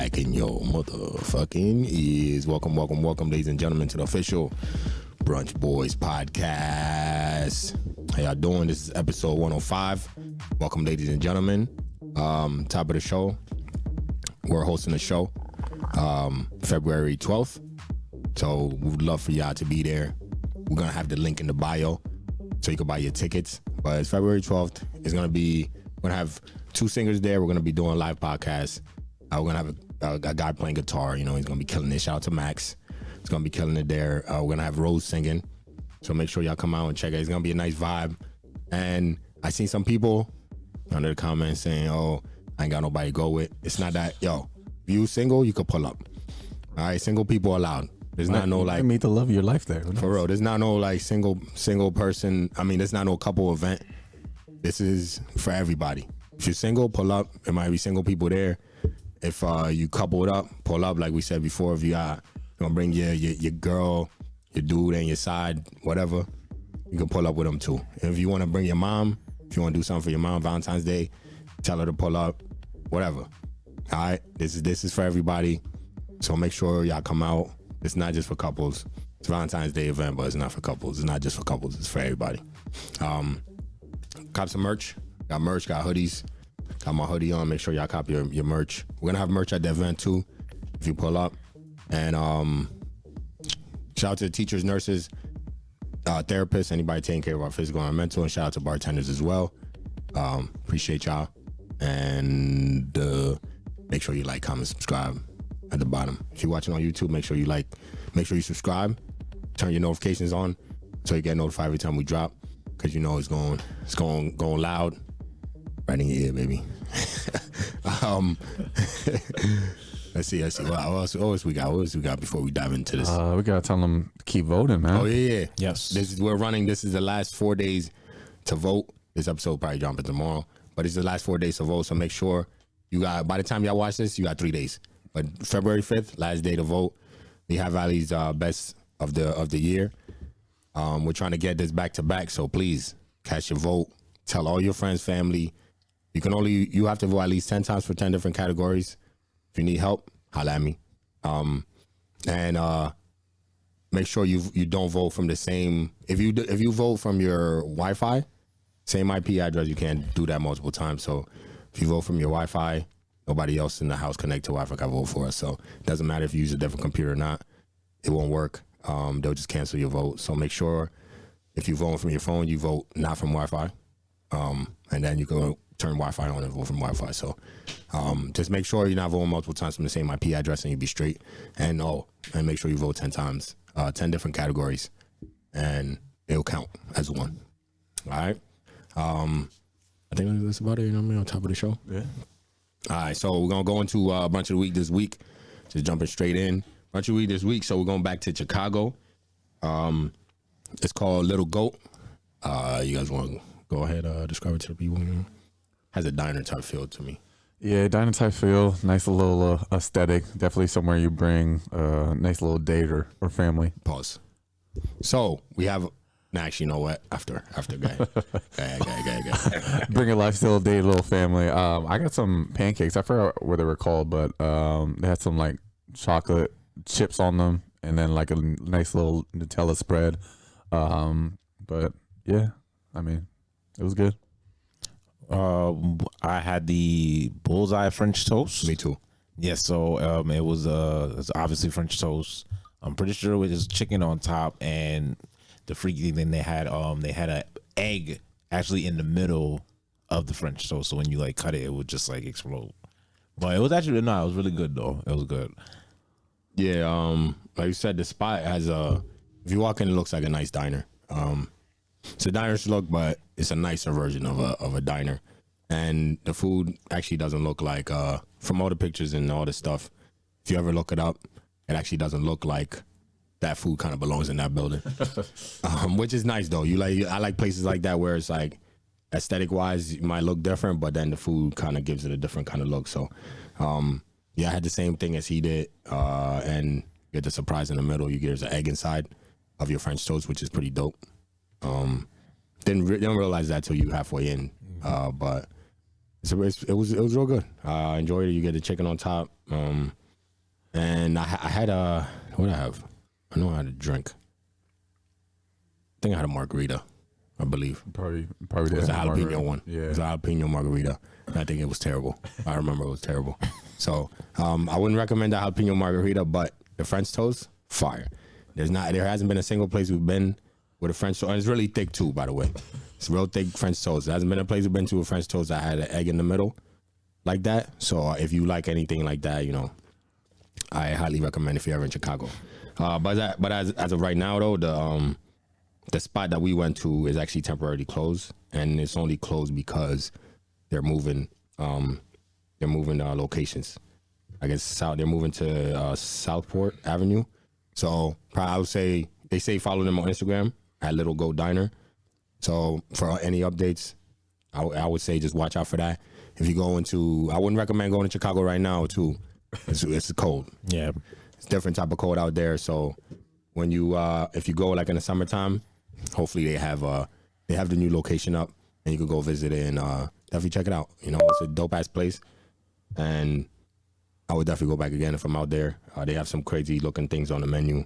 back in your motherfucking ears. Welcome, ladies and gentlemen, to the official Brunch Boys podcast. How y'all doing? This is episode 105. Welcome, ladies and gentlemen. Top of the show. We're hosting the show February 12th. So we'd love for y'all to be there. We're going to have the link in the bio so you can buy your tickets. But it's February 12th. We're going to have two singers there. We're going to be doing a live podcast. We're going to have a guy playing guitar. You know, he's going to be killing it. Shout out to Max. He's going to be killing it there. We're going to have Rose singing. So make sure y'all come out and check it. It's going to be a nice vibe. And I seen some people under the comments saying, oh, I ain't got nobody to go with. It's not that. Yo, if you single, you could pull up. All right, single people allowed. There's not no like. Meet the love of your life there. For real, there's not no like single person. I mean, there's not no couple event. This is for everybody. If you're single, pull up. There might be single people there. If you coupled up, pull up. Like we said before, if you gonna bring your girl, your dude, and your side, whatever, you can pull up with them too. If you want to bring your mom, if you want to do something for your mom, Valentine's Day, tell her to pull up, whatever. All right, this is for everybody. So make sure y'all come out. It's not just for couples. It's a Valentine's Day event, but it's not for couples. It's not just for couples. It's for everybody. Cop some merch. Got merch, got hoodies. Got my hoodie on. Make sure y'all copy your merch. We're going to have merch at the event too, if you pull up. And shout out to the teachers, nurses, therapists, anybody taking care of our physical and mental. And shout out to bartenders as well. Appreciate y'all. And make sure you like, comment, subscribe at the bottom. If you're watching on YouTube, make sure you subscribe. Turn your notifications on so you get notified every time we drop. Cause you know it's going loud right in your ear, baby. Let's see. What else we got before we dive into this? We gotta tell them to keep voting, man. Oh yeah. Yes. This is the last 4 days to vote. This episode probably jumping tomorrow, but it's the last 4 days to vote. So make sure by the time y'all watch this, you got 3 days. But February 5th, last day to vote. Lehigh Valley's best of the year. We're trying to get this back to back, so please cast your vote. Tell all your friends, family. You have to vote at least 10 times for 10 different categories. If you need help, holla at me. And make sure you don't vote from the same. If you vote from your Wi-Fi, same IP address, you can't do that multiple times. So if you vote from your Wi-Fi, nobody else in the house connect to Wi-Fi can vote for us. So it doesn't matter if you use a different computer or not. It won't work. They'll just cancel your vote. So make sure if you vote from your phone, you vote not from Wi-Fi. And then you can turn Wi-Fi on and vote from Wi-Fi. So just make sure you're not voting multiple times from the same IP address and you'll be straight. And make sure you vote 10 times, 10 different categories, and it'll count as one. All right. I think that's about it. You know what I mean? On top of the show. Yeah. All right. So we're going to go into a bunch of the week this week. Just jumping straight in. Bunch of week this week. So we're going back to Chicago. It's called Little Goat. You guys want to go ahead, describe it to the people? You know? Has a diner type feel to me. Yeah, diner type feel. Nice little aesthetic. Definitely somewhere you bring a nice little date or family. Pause. So we have. Nah, actually, you know what? After guy. Bring a lifestyle date, little family. I got some pancakes. I forgot what they were called, but they had some like chocolate chips on them, and then like a nice little Nutella spread. But yeah, I mean, it was good. I had the bullseye French toast. Me too. Yeah, so it was it's obviously French toast. I'm pretty sure it was just chicken on top, and the freaky thing they had an egg actually in the middle of the French toast. So when you like cut it, it would just like explode. But it was actually it was really good though. It was good. Yeah, like you said, the spot has if you walk in, it looks like a nice diner. It's a diner's look, but it's a nicer version of a diner. And the food actually doesn't look like, from all the pictures and all the stuff, if you ever look it up, it actually doesn't look like that food kind of belongs in that building. Which is nice though. I like places like that where it's like aesthetic wise, it might look different, but then the food kind of gives it a different kind of look. So, yeah, I had the same thing as he did. And you get the surprise in the middle. You get an egg inside of your French toast, which is pretty dope. Didn't realize that till you halfway in. But it was real good. I enjoyed it. You get the chicken on top. And I had what did I have? I know I had a drink. I think I had a margarita, I believe. Probably It was a jalapeno one. Yeah. It was a jalapeno margarita. And I think it was terrible. I remember it was terrible. So I wouldn't recommend the jalapeno margarita, but the French toast, fire. There hasn't been a single place we've been with a French toast. And it's really thick too, by the way. It's real thick French toast. There hasn't been a place we've been to with French toast that had an egg in the middle like that. So if you like anything like that, you know, I highly recommend if you're ever in Chicago. But as of right now though, the spot that we went to is actually temporarily closed, and it's only closed because they're moving locations. I guess they're moving to Southport Avenue. So I would say they say follow them on Instagram at Little Goat Diner. So for any updates, I would say just watch out for that. If you go into, I wouldn't recommend going to Chicago right now too. It's cold. Yeah. It's a different type of cold out there. So when you if you go like in the summertime, hopefully they have the new location up and you can go visit it and definitely check it out. You know, it's a dope ass place, and I would definitely go back again if I'm out there. They have some crazy looking things on the menu.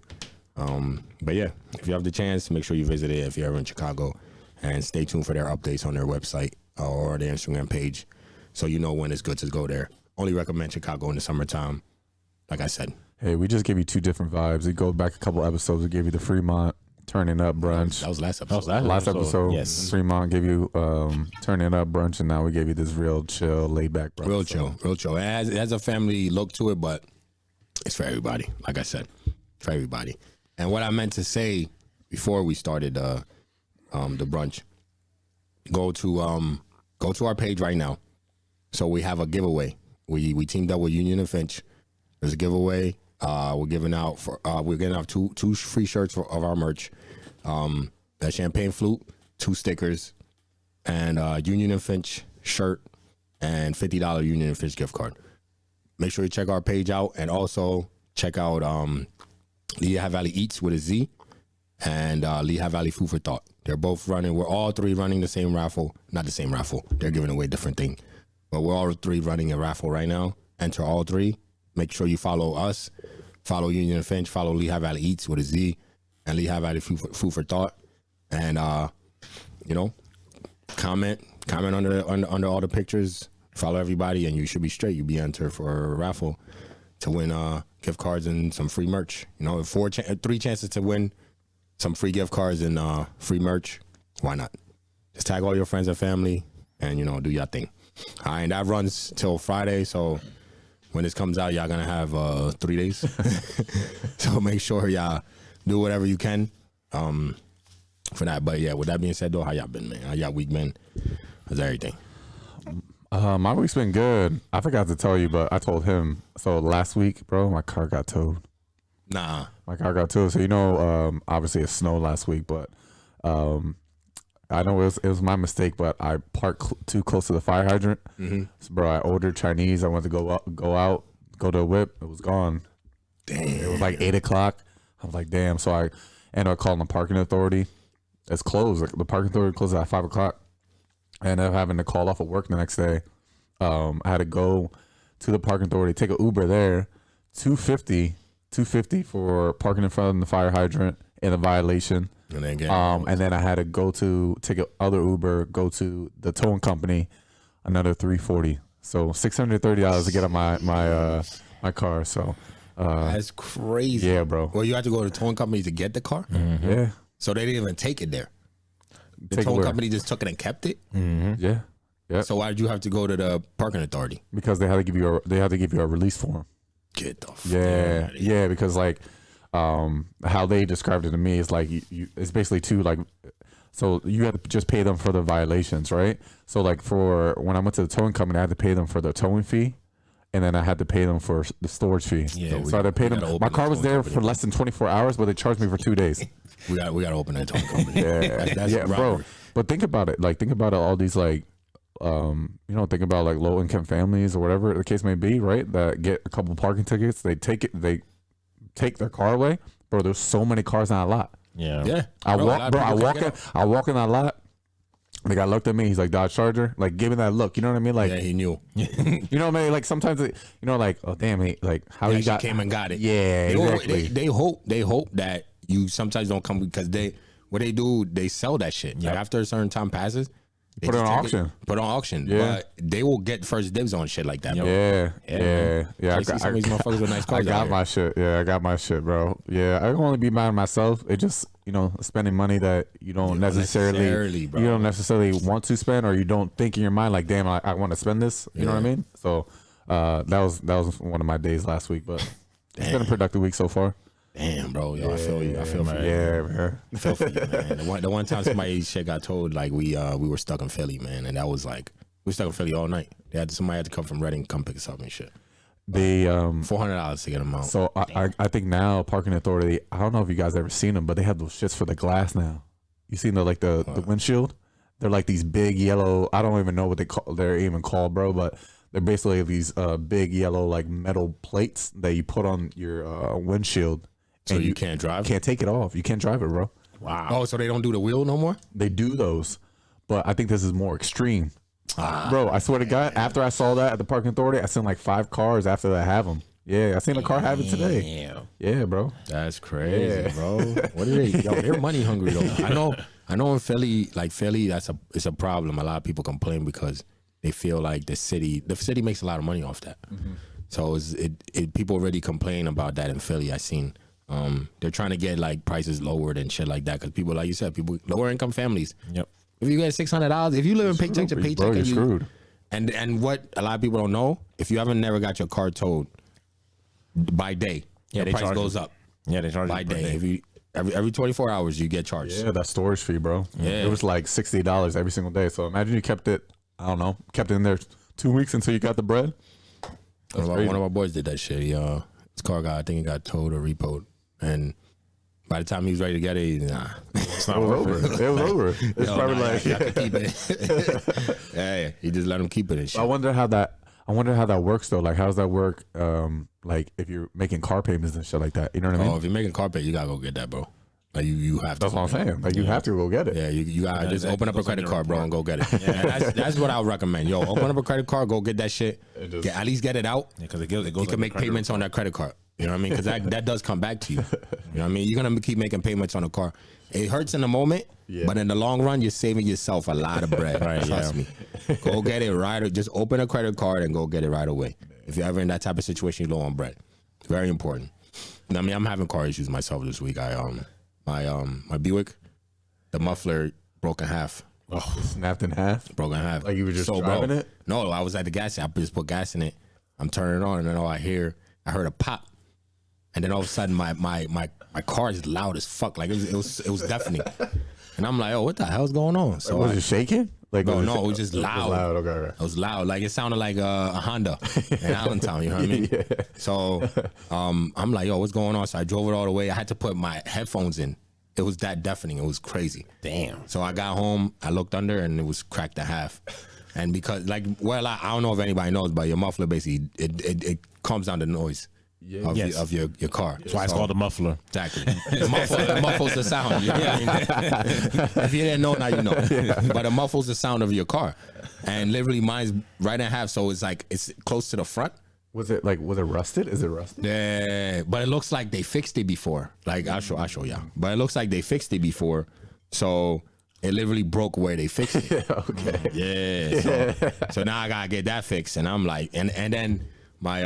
But yeah, if you have the chance, make sure you visit it if you're ever in Chicago, and stay tuned for their updates on their website or their Instagram page, so you know when it's good to go there. Only recommend Chicago in the summertime, like I said. Hey, we just gave you two different vibes. We go back a couple episodes. We gave you the Fremont Turning Up Brunch. That was last episode. Last episode. Yes. Fremont gave you Turning Up Brunch, and now we gave you this real chill, laid back brunch. Real chill. It has a family look to it, but it's for everybody. Like I said, for everybody. And what I meant to say before we started the brunch, go to our page right now. So we have a giveaway. We teamed up with Union and Finch. There's a giveaway. We're giving out two free shirts of our merch. A champagne flute, 2 stickers, and Union and Finch shirt, and $50 Union and Finch gift card. Make sure you check our page out, and also check out Lehigh Valley Eats with a Z, and Lehigh Valley Food for Thought. They're both running. We're all three running the same raffle. Not the same raffle. They're giving away a different thing. But we're all three running a raffle right now. Enter all three. Make sure you follow us. Follow Union and Finch. Follow Lehigh Valley Eats with a Z, and Lehigh Valley Food for Thought. And you know, comment under all the pictures. Follow everybody, and you should be straight. You'll be entered for a raffle to win gift cards and some free merch. You know, 3 chances to win some free gift cards and free merch. Why not? Just tag all your friends and family, and you know, do your thing. All right, and that runs till Friday. So when this comes out, y'all gonna have 3 days. So make sure y'all do whatever you can for that. But yeah, with that being said, though, how y'all been, man? How y'all week been? How's everything? My week's been good. I forgot to tell you, but I told him. So last week, bro, my car got towed. Nah. My car got towed. So you know, obviously it snowed last week, but I know it was my mistake, but I parked too close to the fire hydrant. Mm-hmm. So, bro, I ordered Chinese. I went to go to a whip. It was gone. Damn. It was like 8 o'clock. I was like, damn. So I ended up calling the parking authority. It's closed. Like, the parking authority closes at 5 o'clock. I ended up having to call off of work the next day. I had to go to the parking authority, take an Uber there, $250 for parking in front of the fire hydrant in a violation. And then I had to take another Uber, go to the towing company, another $340. So $630 to get on my car. So that's crazy. Yeah, bro. Well, you had to go to the towing company to get the car. Mm-hmm. Yeah. So they didn't even take it there. The towing company just took it and kept it. Mm-hmm. Yeah. Yeah. So why did you have to go to the parking authority? Because they had to give you a release form. Get the fuck Yeah. out of here. Yeah. Because like how they described it to me is like you it's basically so you had to just pay them for the violations, right? So like for when I went to the towing company, I had to pay them for the towing fee, and then I had to pay them for the storage fee. Yeah, so I had to pay them. My car was there for less than 24 hours, but they charged me for 2 days. We got to open that towing company. Yeah, that's yeah, bro. But think about it. Like, think about all these like, think about like low income families or whatever the case may be, right? That get a couple parking tickets. They take their car away, bro. There's so many cars in that lot. Yeah. Yeah. I walk in that lot. The guy looked at me. He's like, Dodge Charger. Like, give me that look. You know what I mean? Like, Yeah, he knew. you know what I mean? Like, sometimes, like, oh, damn, like, how Yeah, you got. came and got it. Yeah, exactly. They hope that you sometimes don't come because what they do, they sell that shit. Like after a certain time passes, they Put it just on take auction. Put on auction. Yeah. But they will get first dibs on shit like that, bro. Yeah. I see some of these motherfuckers with nice cars. I got my shit. Yeah, I got my shit, bro. Yeah, I can only be mad at myself. It just, spending money that you don't necessarily bro. you don't necessarily want to spend, or you don't think in your mind like, damn, I want to spend this. You know what I mean? So that was one of my days last week, but it's been a productive week so far. Damn, bro. Yo, I feel you. I feel for you. Yeah, man. I feel for you, man. The one time somebody shit got told, like we were stuck in Philly, man, and that was like we were stuck in Philly all night. Somebody had to come from Reading, come pick us up and shit. The $400 to get them out. So I think now Parking Authority. I don't know if you guys ever seen them, but they have those shits for the glass now. You seen the windshield? They're like these big yellow. I don't even know what they're even called, bro. But they're basically these big yellow like metal plates that you put on your windshield. So you can't drive? Can't take it off. You can't drive it, bro. Wow. Oh, so they don't do the wheel no more? They do those, but I think this is more extreme. Bro, I swear to God, after I saw that at the Parking Authority, I seen like 5 cars after that have them. Yeah, I seen a car have it today. Yeah, bro. That's crazy, bro. What are they? Yo, they're money hungry though. I know in Philly, it's a problem. A lot of people complain because they feel like the city makes a lot of money off that. Mm-hmm. So people really complain about that in Philly. I seen. They're trying to get like prices lowered and shit like that because people, like you said, lower income families. Yep. If you get $600, if you live in paycheck to paycheck, bro, you're screwed. And what a lot of people don't know, if you never got your car towed by day, the price goes up. Yeah, they charge by day. If you every 24 hours you get charged. Yeah, that storage fee, bro. Yeah. It was like $60 every single day. So imagine you kept it in there 2 weeks until you got the bread. One of our boys did that shit. His car got towed or repoed, and by the time he was ready to get it, it's not over. It was over. It's probably like, I can keep it. Yeah, he just let him keep it and shit. I wonder how that works though. Like, how does that work? Like if you're making car payments and shit like that, you know what I mean? Oh, if you're making car payments, you gotta go get that, bro. Like you have to. That's what I'm saying. Like you have to go get it. Yeah, you gotta just open up a credit card, bro, and go get it. Yeah, that's what I would recommend. Yo, open up a credit card, go get that shit. At least get it out. Yeah, because it goes. You can make payments on that credit card. You know what I mean? Because that does come back to you. You know what I mean? You're gonna keep making payments on a car. It hurts in the moment, but in the long run, you're saving yourself a lot of bread. Right? Trust me. Go get it right. Just open a credit card and go get it right away. If you're ever in that type of situation, you're low on bread. It's very important. I mean, I'm having car issues myself this week. My Buick, the muffler broke in half. Oh, snapped in half. Broke in half. Like you were just driving it? No, I was at the gas station. I just put gas in it. I'm turning it on, and then all I heard a pop. And then all of a sudden, my car is loud as fuck. Like it was deafening. And I'm like, oh, what the hell's going on? So was it shaking? Like no, it was just loud. It was loud. Okay. It was loud. Like it sounded like a Honda in Allentown. You know what I mean? Yeah. So I'm like, yo, what's going on? So I drove it all the way. I had to put my headphones in. It was that deafening. It was crazy. Damn. So I got home. I looked under, and it was cracked in half. And because I don't know if anybody knows, but your muffler basically it calms down the noise. Of your car. That's why it's called a muffler. Exactly. It muffles the sound. You know what I mean? If you didn't know, now you know. But it muffles the sound of your car. And literally mine's right in half, so it's close to the front. Was it rusted? Is it rusted? Yeah, but it looks like they fixed it before. Like I'll show you. But it looks like they fixed it before. So it literally broke where they fixed it. Okay. Yeah. So now I gotta get that fixed. And I'm like, and then my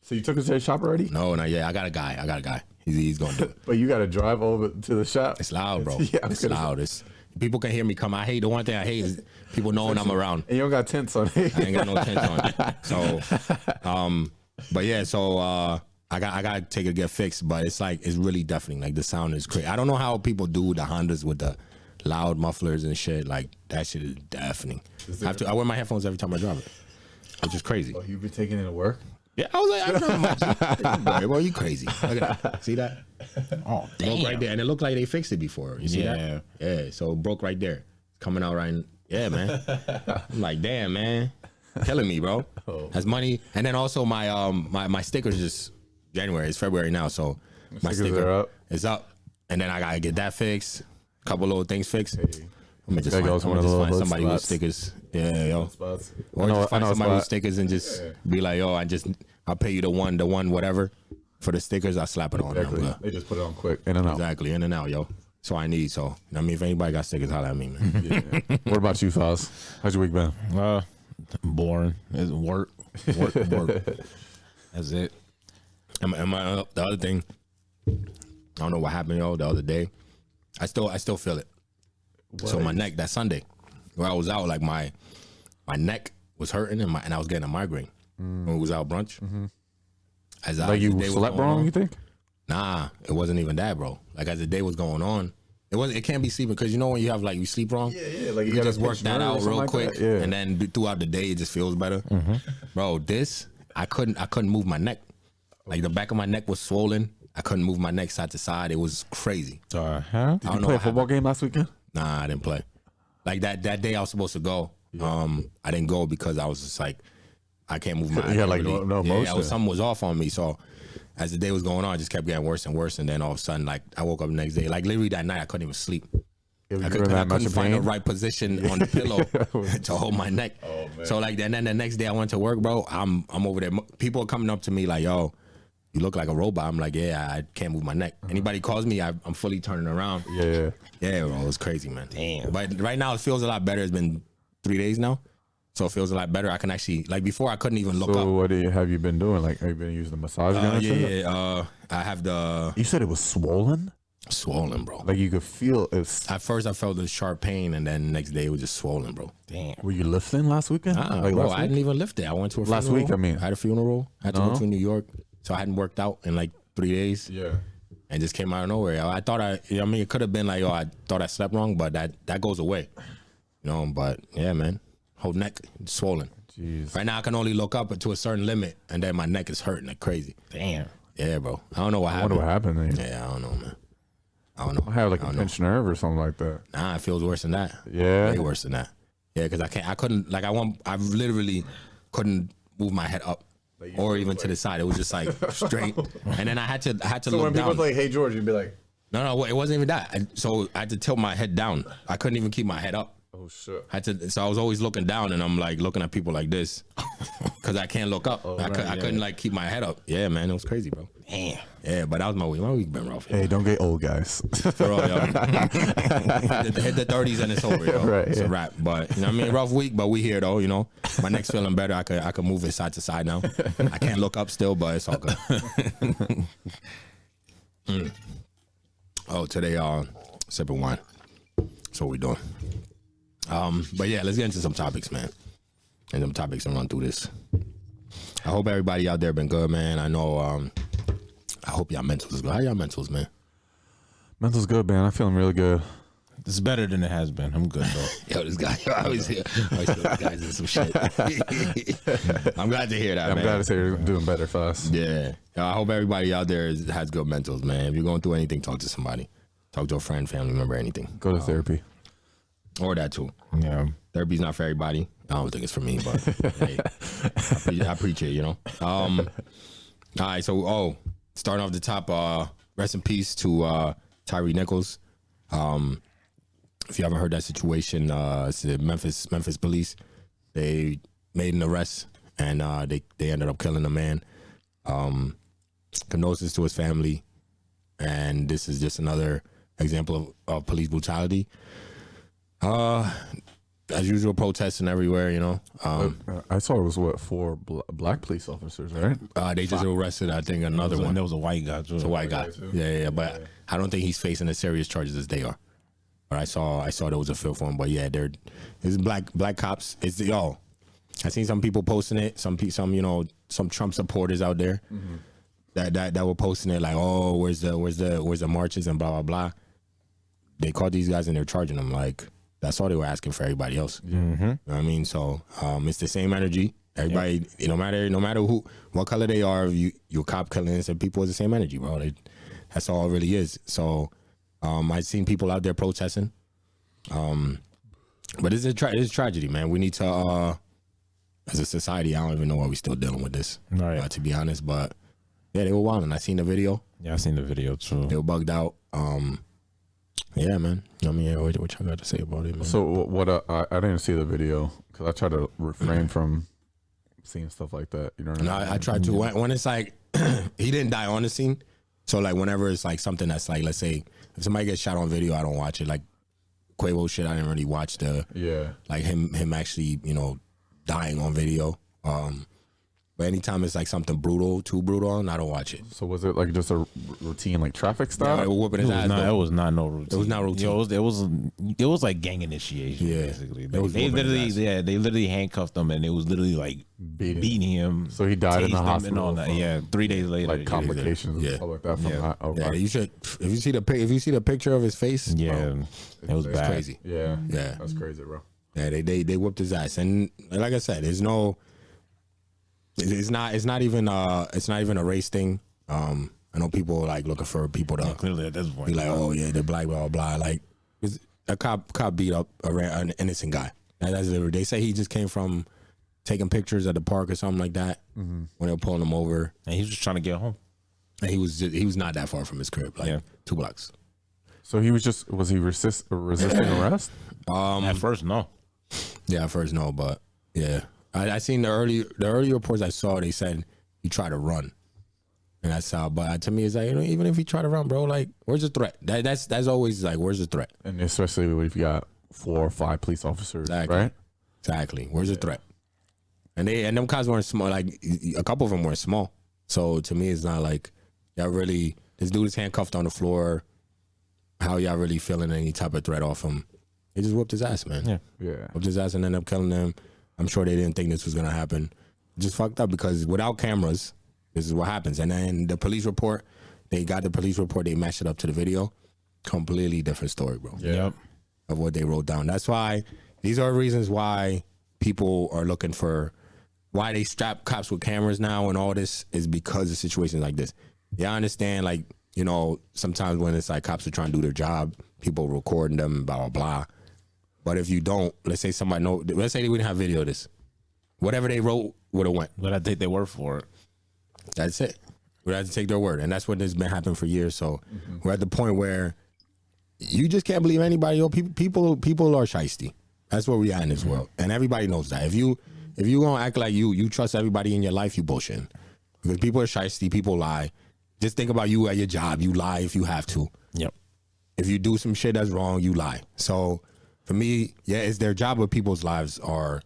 So you took it to the shop already? No, not yet. I got a guy. He's gonna do it. But you got to drive over to the shop. It's loud, bro. It's loud. People can hear me come. The one thing I hate is people knowing I'm around. And you don't got tents on it. I ain't got no tents on it. So, but yeah, so I got to take it to get fixed. But it's really deafening. Like the sound is crazy. I don't know how people do the Hondas with the loud mufflers and shit. Like that shit is deafening. I wear my headphones every time I drive it, which is crazy. Oh, you've been taking it to work? Yeah, I was like, bro, you crazy. Look at that. See that? Oh, damn. Broke right there. And it looked like they fixed it before. You see that? Yeah, so it broke right there. Coming out right. Yeah, man. I'm like, damn, man. Killing me, bro. That's money. And then also my sticker's just January. It's February now, so my sticker are up. is up. And then I got to get that fixed. A couple little things fixed. I'm gonna just Gotta find, go to I'm one gonna of just the find little somebody with spots. stickers. Yeah, yo. Spots. Or just find somebody with stickers and just be like, yo, I'll pay you the one, whatever for the stickers. I'll slap it on. Exactly. Now, They just put it on quick, in and out. exactly, in and out, yo. So I need. So I mean, if anybody got stickers, holla at me, man. Yeah. What about you, Foz? How's your week been? Boring. It's work. That's it. And the other thing, I don't know what happened, yo. The other day, I still feel it. So my neck, that Sunday, where I was out, like my neck was hurting and I was getting a migraine when we was out brunch. As Like you slept wrong, you think? Nah, it wasn't even that, bro. Like as the day was going on, it can't be sleeping because you know when you have like you sleep wrong. Yeah. Like You just work that out real quick, Yeah. and then throughout the day it just feels better. Bro, I couldn't move my neck. Like the back of my neck was swollen. I couldn't move my neck side to side. It was crazy. Huh? I Did you don't know play a what football game last weekend? Nah, I didn't play. Like that day I was supposed to go. I didn't go because I was just like, I can't move my. Yeah, like no motion. Something was off on me. So as the day was going on, it just kept getting worse and worse. And then all of a sudden, like I woke up the next day, like literally that night, I couldn't even sleep. I couldn't find the right position on the pillow to hold my neck. Oh, man. So like, and then the next day I went to work, bro. I'm over there. People are coming up to me like, yo, you look like a robot. I'm like, yeah, I can't move my neck. Anybody calls me, I'm fully turning around. Yeah. Yeah, bro, it was crazy, man. Damn. But right now it feels a lot better. It's been 3 days now, so it feels a lot better. I can actually, like before, I couldn't even look So up. what have you been doing? Like, have you been using the massage gun? and shit? I have the You said it was swollen? swollen, bro. Like you could feel it. At first, I felt the sharp pain, and then the next day it was just swollen, bro. Damn. Were you lifting last weekend? Like Bro, last I week? didn't even lift it. I went to a Last funeral. week, I mean. I had a funeral. I had to No? go to New York, so I hadn't worked out in like 3 days, Yeah. and just came out of nowhere. I thought it could have been like, I thought I slept wrong, but that goes away, you know. But yeah, man, whole neck swollen. Jeez. Right now, I can only look up to a certain limit, and then my neck is hurting like crazy. Damn. Yeah, bro. I don't know what I wonder happened. what happened. Then. Yeah, I don't know, man. I don't know. I have like I a don't know. pinched nerve or something like that. Nah, it feels worse than that. Yeah. Way worse than that. Yeah, because I couldn't, like, I literally couldn't move my head up or even to the side. It was just like straight. And then I had to So look when people down. like, "Hey George," you'd be like, No, it wasn't even that. So I had to tilt my head down. I couldn't even keep my head up. "Oh shit." So I was always looking down, and I'm like looking at people like this because I can't look up. I couldn't like keep my head up. Yeah, man, it was crazy, bro. Damn. Yeah, but that was my week. My week been rough. Hey, don't get old, guys. For real, yo. Hit the 30s and it's over, yo. Right, It's a yeah. wrap. But you know what I mean, rough week, but we here though, you know. My neck's feeling better. I could move it side to side now. I can't look up still, but it's all good. Oh, today sipping wine. That's what we doing. But yeah, let's get into some topics, man. And some topics and run through this. I hope everybody out there been good, man. I know I hope y'all mentals is good. How y'all mentals, man? Mental's good, man. I'm feeling really good. It's better than it has been. I'm good though. Yo, this guy, I always hear this guy's in some shit. I'm glad to hear that, I'm man. glad to say you're doing better fast. Yeah. I hope everybody out there has good mentals, man. If you're going through anything, talk to somebody. Talk to a friend, family member, anything. Go to therapy. Or that too. Yeah. Therapy's not for everybody. I don't think it's for me, but hey, I preach it, you know. All right, so starting off the top, rest in peace to Tyre Nichols. If you haven't heard that situation, it's the Memphis police. They made an arrest and they ended up killing a man. Condolences to his family, and this is just another example of police brutality. As usual, protesting everywhere, you know. I saw it was 4 black police officers, right? They just arrested, I think, another one. There was a white guy too. It's a white guy. guy too. Yeah, but I don't think he's facing as serious charges as they are. But I saw there was a feel for him. But yeah, there's black cops. It's I seen some people posting it. Some Trump supporters out there that were posting it like, oh, where's the marches and blah blah blah. They caught these guys and they're charging them like. That's all they were asking for everybody else. Mm-hmm. You know what I mean? So it's the same energy. Everybody, no matter what color they are, you cop killings and people is the same energy, bro. That's all it really is. So I've seen people out there protesting. But it's a tragedy, man. We need to, as a society, I don't even know why we're still dealing with this, Right. to be honest. But yeah, they were wilding. I seen the video. Yeah, I seen the video too. They were bugged out. Yeah, man. I mean, what y'all got to say about it, man? So what? I didn't see the video because I try to refrain from seeing stuff like that. You know what I mean? No, I try to when it's like he didn't die on the scene. So like whenever it's like something that's like, let's say if somebody gets shot on video, I don't watch it. Like Quavo shit, I didn't really watch like him actually, dying on video. But anytime it's like something brutal, too brutal, I don't watch it. So was it like just a routine like traffic stop? Yeah, whooping his ass. It was not no routine. It was not routine. It was like gang initiation. Yeah. Basically. It was They whooping his ass. they literally handcuffed him, and it was literally like beating him. So he died in the tased him hospital. and all that. Yeah, 3 days later, Like complications Yeah. and stuff like that. From Yeah. that. Okay. Yeah, you should. If you see the picture of his face, Yeah, bro, it was it's bad. crazy. Yeah. Yeah. That's crazy, bro. Yeah, they whooped his ass, and like I said, there's no. It's not even a race thing. I know people like looking for people to Clearly, at this point, be like, oh yeah, they're black, blah blah blah. Like a cop beat up an innocent guy. That's literally, they say he just came from taking pictures at the park or something like that when they were pulling him over, and he was just trying to get home. and he was not that far from his crib, like 2 blocks. So he was he resisting arrest? At first, no. Yeah, at first no, but yeah, I seen the early reports I saw. They said he tried to run, and that's how. But to me, it's like, even if he tried to run, bro, like where's the threat? That's always like, where's the threat? And especially if you got 4 or 5 police officers, Exactly. right? Exactly. Where's the threat? And them guys weren't small. Like a couple of them weren't small. So to me, it's not like y'all really. This dude is handcuffed on the floor. How y'all really feeling any type of threat off him? He just whooped his ass, man. Yeah. Yeah. Whooped his ass and ended up killing them. I'm sure they didn't think this was gonna happen. Just fucked up because without cameras, this is what happens. And then the police report, they matched it up to the video. Completely different story, bro. Yeah. Yep. Of what they wrote down. That's why these are reasons why people are looking for why they strap cops with cameras now and all this is because of situations like this. Yeah, I understand, like, sometimes when it's like cops are trying to do their job, people recording them, blah, blah, blah. But if you don't, let's say let's say they wouldn't have video of this. Whatever they wrote would have went. But I take their word for it. That's it. We have to take their word. And that's what has been happening for years. So we're at the point where you just can't believe anybody. People are shiesty. That's where we are in this world. And everybody knows that. If you gonna act like you trust everybody in your life, you bullshitting. Because people are shiesty, people lie. Just think about you at your job. You lie if you have to. Yep. If you do some shit that's wrong, you lie. So for me, yeah, it's their job, but people's lives are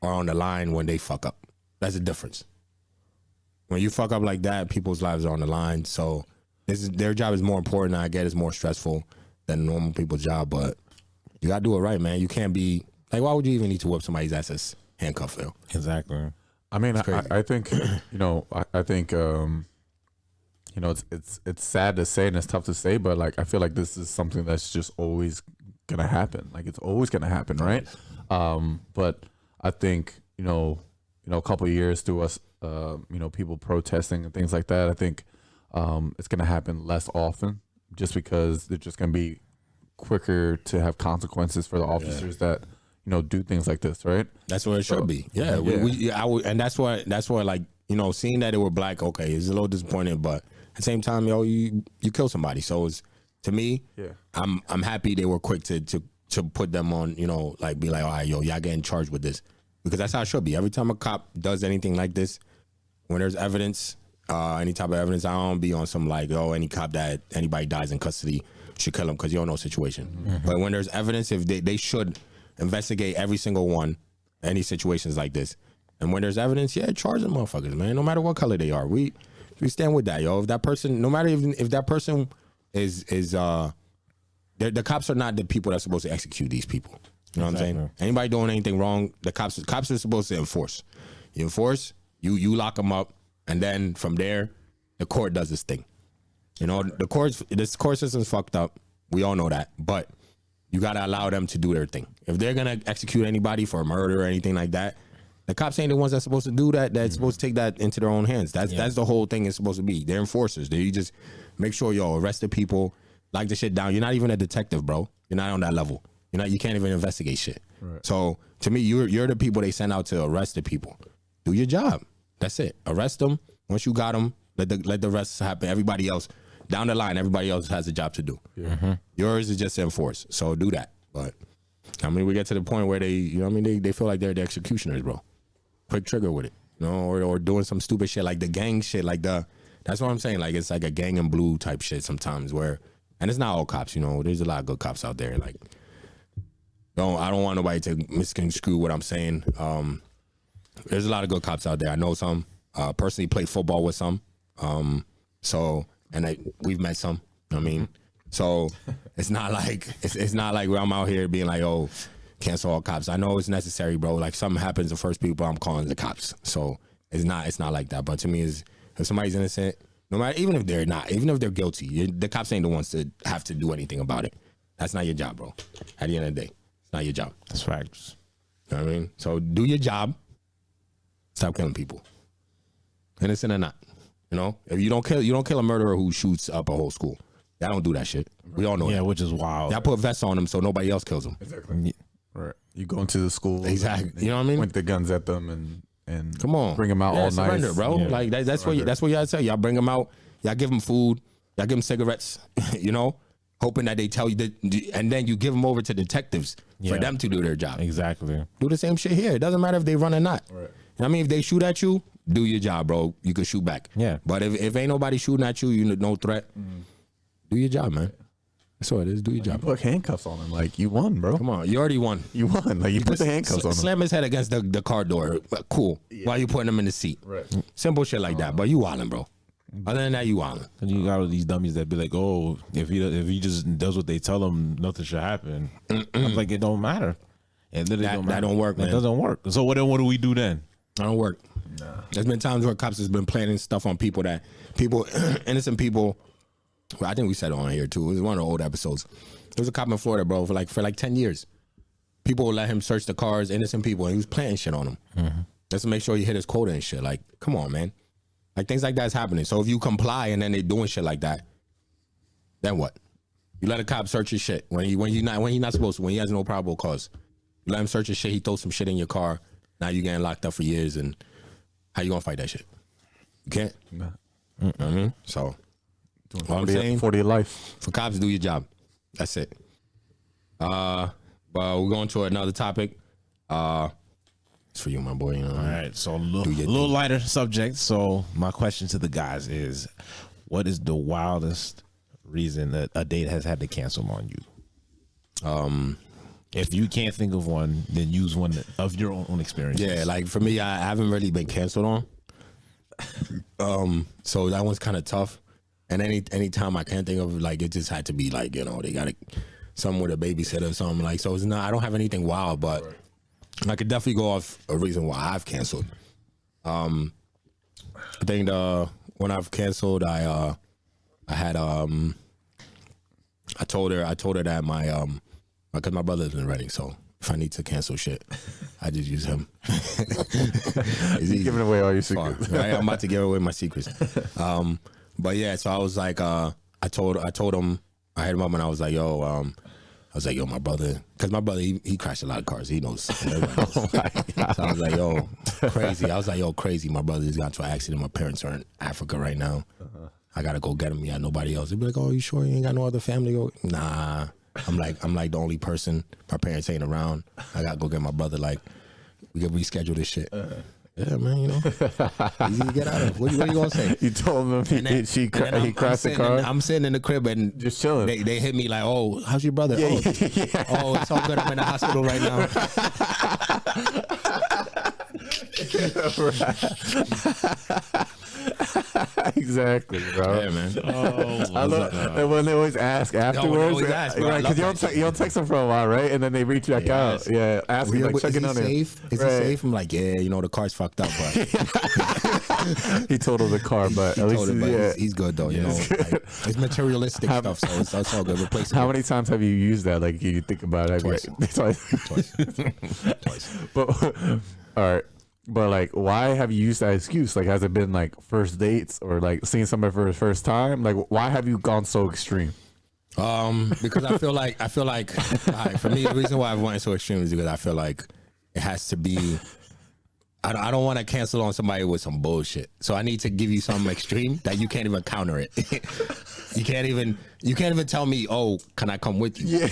on the line when they fuck up. That's the difference. When you fuck up like that, people's lives are on the line. So their job is more important. I get it's more stressful than normal people's job, but you gotta do it right, man. You can't be like, why would you even need to whip somebody's ass as handcuffed, Phil? Exactly. I mean, I think I think it's sad to say and it's tough to say, but like I feel like this is something that's just always gonna happen. Like it's always gonna happen, right? But I think a couple of years through us, people protesting and things like that. I think it's gonna happen less often, just because they're just gonna be quicker to have consequences for the officers that do things like this, right? That's what it should be. Yeah, and that's why like seeing that they were black, okay, it's a little disappointing, but at the same time, you kill somebody, so it's, to me, I'm happy they were quick to put them on, like be like, all right, y'all getting charged with this, because that's how it should be. Every time a cop does anything like this, when there's evidence, any type of evidence, I don't be on some like, any cop that anybody dies in custody should kill him because you don't know the situation. Mm-hmm. But when there's evidence, if they should investigate every single one, any situations like this. And when there's evidence, charge them motherfuckers, man. No matter what color they are, we stand with that, yo. If that person, no matter if that person is the cops are not the people that's supposed to execute these people. You know what I'm saying? Anybody doing anything wrong, the cops are supposed to enforce. You enforce, you lock them up, and then from there, the court does this thing. This court system's fucked up. We all know that, but you gotta allow them to do their thing. If they're gonna execute anybody for murder or anything like that, the cops ain't the ones that's supposed to do that. That's supposed to take that into their own hands. That's the whole thing is supposed to be. They're enforcers. You just make sure arrest the people, lock the shit down. You're not even a detective, bro. You're not on that level. You can't even investigate shit. Right. So to me, you're the people they send out to arrest the people. Do your job. That's it. Arrest them. Once you got them, let the rest happen. Everybody else down the line, everybody else has a job to do. Yours is just to enforce. So do that. But I mean, we get to the point where they, you know what I mean, they feel like they're the executioners, bro. Quick trigger with it, you know, or doing some stupid shit like the gang shit, like that's what I'm saying. Like it's like a gang in blue type shit sometimes where, and it's not all cops, you know, there's a lot of good cops out there. Like, I don't want nobody to misconstrue what I'm saying. There's a lot of good cops out there. I know some. Personally played football with some. So we've met some. You know what I mean, so it's not like it's not like where I'm out here being like, oh, cancel all cops. I know it's necessary, bro. Like something happens, the first people I'm calling the cops. So it's not like that. But to me, is if somebody's innocent, no matter, even if they're not, even if they're guilty, the cops ain't the ones to have to do anything about it. That's not your job, bro. At the end of the day, it's not your job. That's facts. You know what I mean? So do your job. Stop killing people, innocent or not. You know, if you don't kill a murderer who shoots up a whole school. Y'all don't do that shit. We all know that. Which is wild. Y'all put vests on them so nobody else kills them. Exactly. Right. You go into the school. Exactly. You know what I mean? Point the guns at them and come on, bring them out all surrender, nice, bro. Yeah. Like that's what y'all say. Y'all bring them out. Y'all give them food. Y'all give them cigarettes. You know, hoping that they tell you that, and then you give them over to detectives for them to do their job. Exactly. Do the same shit here. It doesn't matter if they run or not. Right. I mean, if they shoot at you, do your job, bro. You can shoot back. Yeah. But if ain't nobody shooting at you, you no threat. Do your job, man. That's all it is. Do your job. You put handcuffs on him. Like, you won, bro. Come on. You already won. You won. Like, you put the handcuffs on him. Slam his head against the car door. Cool. Yeah. While you putting him in the seat. Right. Simple shit like that. But you wildin', bro. Other than that, you wildin'. And you got all these dummies that be like, oh, if he just does what they tell him, nothing should happen. I'm like, it don't matter. It literally don't matter. That don't work, man. It doesn't work. So what do we do then? That don't work. Nah. There's been times where cops has been planning stuff on people, innocent people. Well, I think we said it on here too. It was one of the old episodes. There was a cop in Florida, bro, for like 10 years. People would let him search the cars, innocent people, and he was planting shit on them. Just to make sure he hit his quota and shit. Like, come on, man. Like, things like that's happening. So if you comply and then they doing shit like that, then what? You let a cop search your shit when he's not supposed to, when he has no probable cause. You let him search your shit, he throws some shit in your car. Now you getting locked up for years, and how you gonna fight that shit? You can't. Nah. So, all I'm saying, for your life. For cops, do your job. That's it. But we're going to another topic. It's for you, my boy. You know, all right. So a little lighter subject. So my question to the guys is, what is the wildest reason that a date has had to cancel on you? If you can't think of one, then use one of your own experience. Yeah, like for me, I haven't really been canceled on. So that one's kind of tough. And any time I can't think of, like, it just had to be like, you know, they got something with a babysitter or something. Like, so it's not, I don't have anything wild, but I could definitely go off a reason why I've canceled. I think when I've canceled, I told her that because my brother's been ready, so if I need to cancel shit, I just use him. He's giving away all your secrets. Right? I'm about to give away my secrets. But yeah, so I was like, I told him, I hit him up and I was like, yo, my brother, because my brother, he crashed a lot of cars. He knows. Oh my God. So I was like, yo, crazy. I was like, yo, crazy. My brother just got into an accident. My parents are in Africa right now. I got to go get him. He got nobody else. They'd be like, oh, you sure you ain't got no other family? Nah. I'm like the only person. My parents ain't around. I gotta go get my brother. Like, we can reschedule this shit. Yeah, man. You know, easy to get out of. What you gonna say? You told him he crashed the car. I'm sitting in the crib and just chilling. They hit me like, oh, how's your brother? Yeah, oh, it's all good. I'm in the hospital right now. Exactly, bro. Yeah, man. And when they always ask afterwards, because you don't text them for a while, right? And then they reach back out. Yeah, asking, like, checking on him. Is he safe? I'm like, yeah, you know, the car's fucked up, but he totaled the car, but at least he's good though. You know, like, it's materialistic stuff, so it's all good. Replace it. How many times have you used that? Like, you think about it? Twice. But all right. But, like, why have you used that excuse? Like, has it been, like, first dates or, like, seeing somebody for the first time? Like, why have you gone so extreme? Because I feel like all right, for me, the reason why I went so extreme is because I feel like it has to be I don't want to cancel on somebody with some bullshit. So I need to give you something extreme that you can't even counter it. You can't even tell me, oh, can I come with you? Yeah.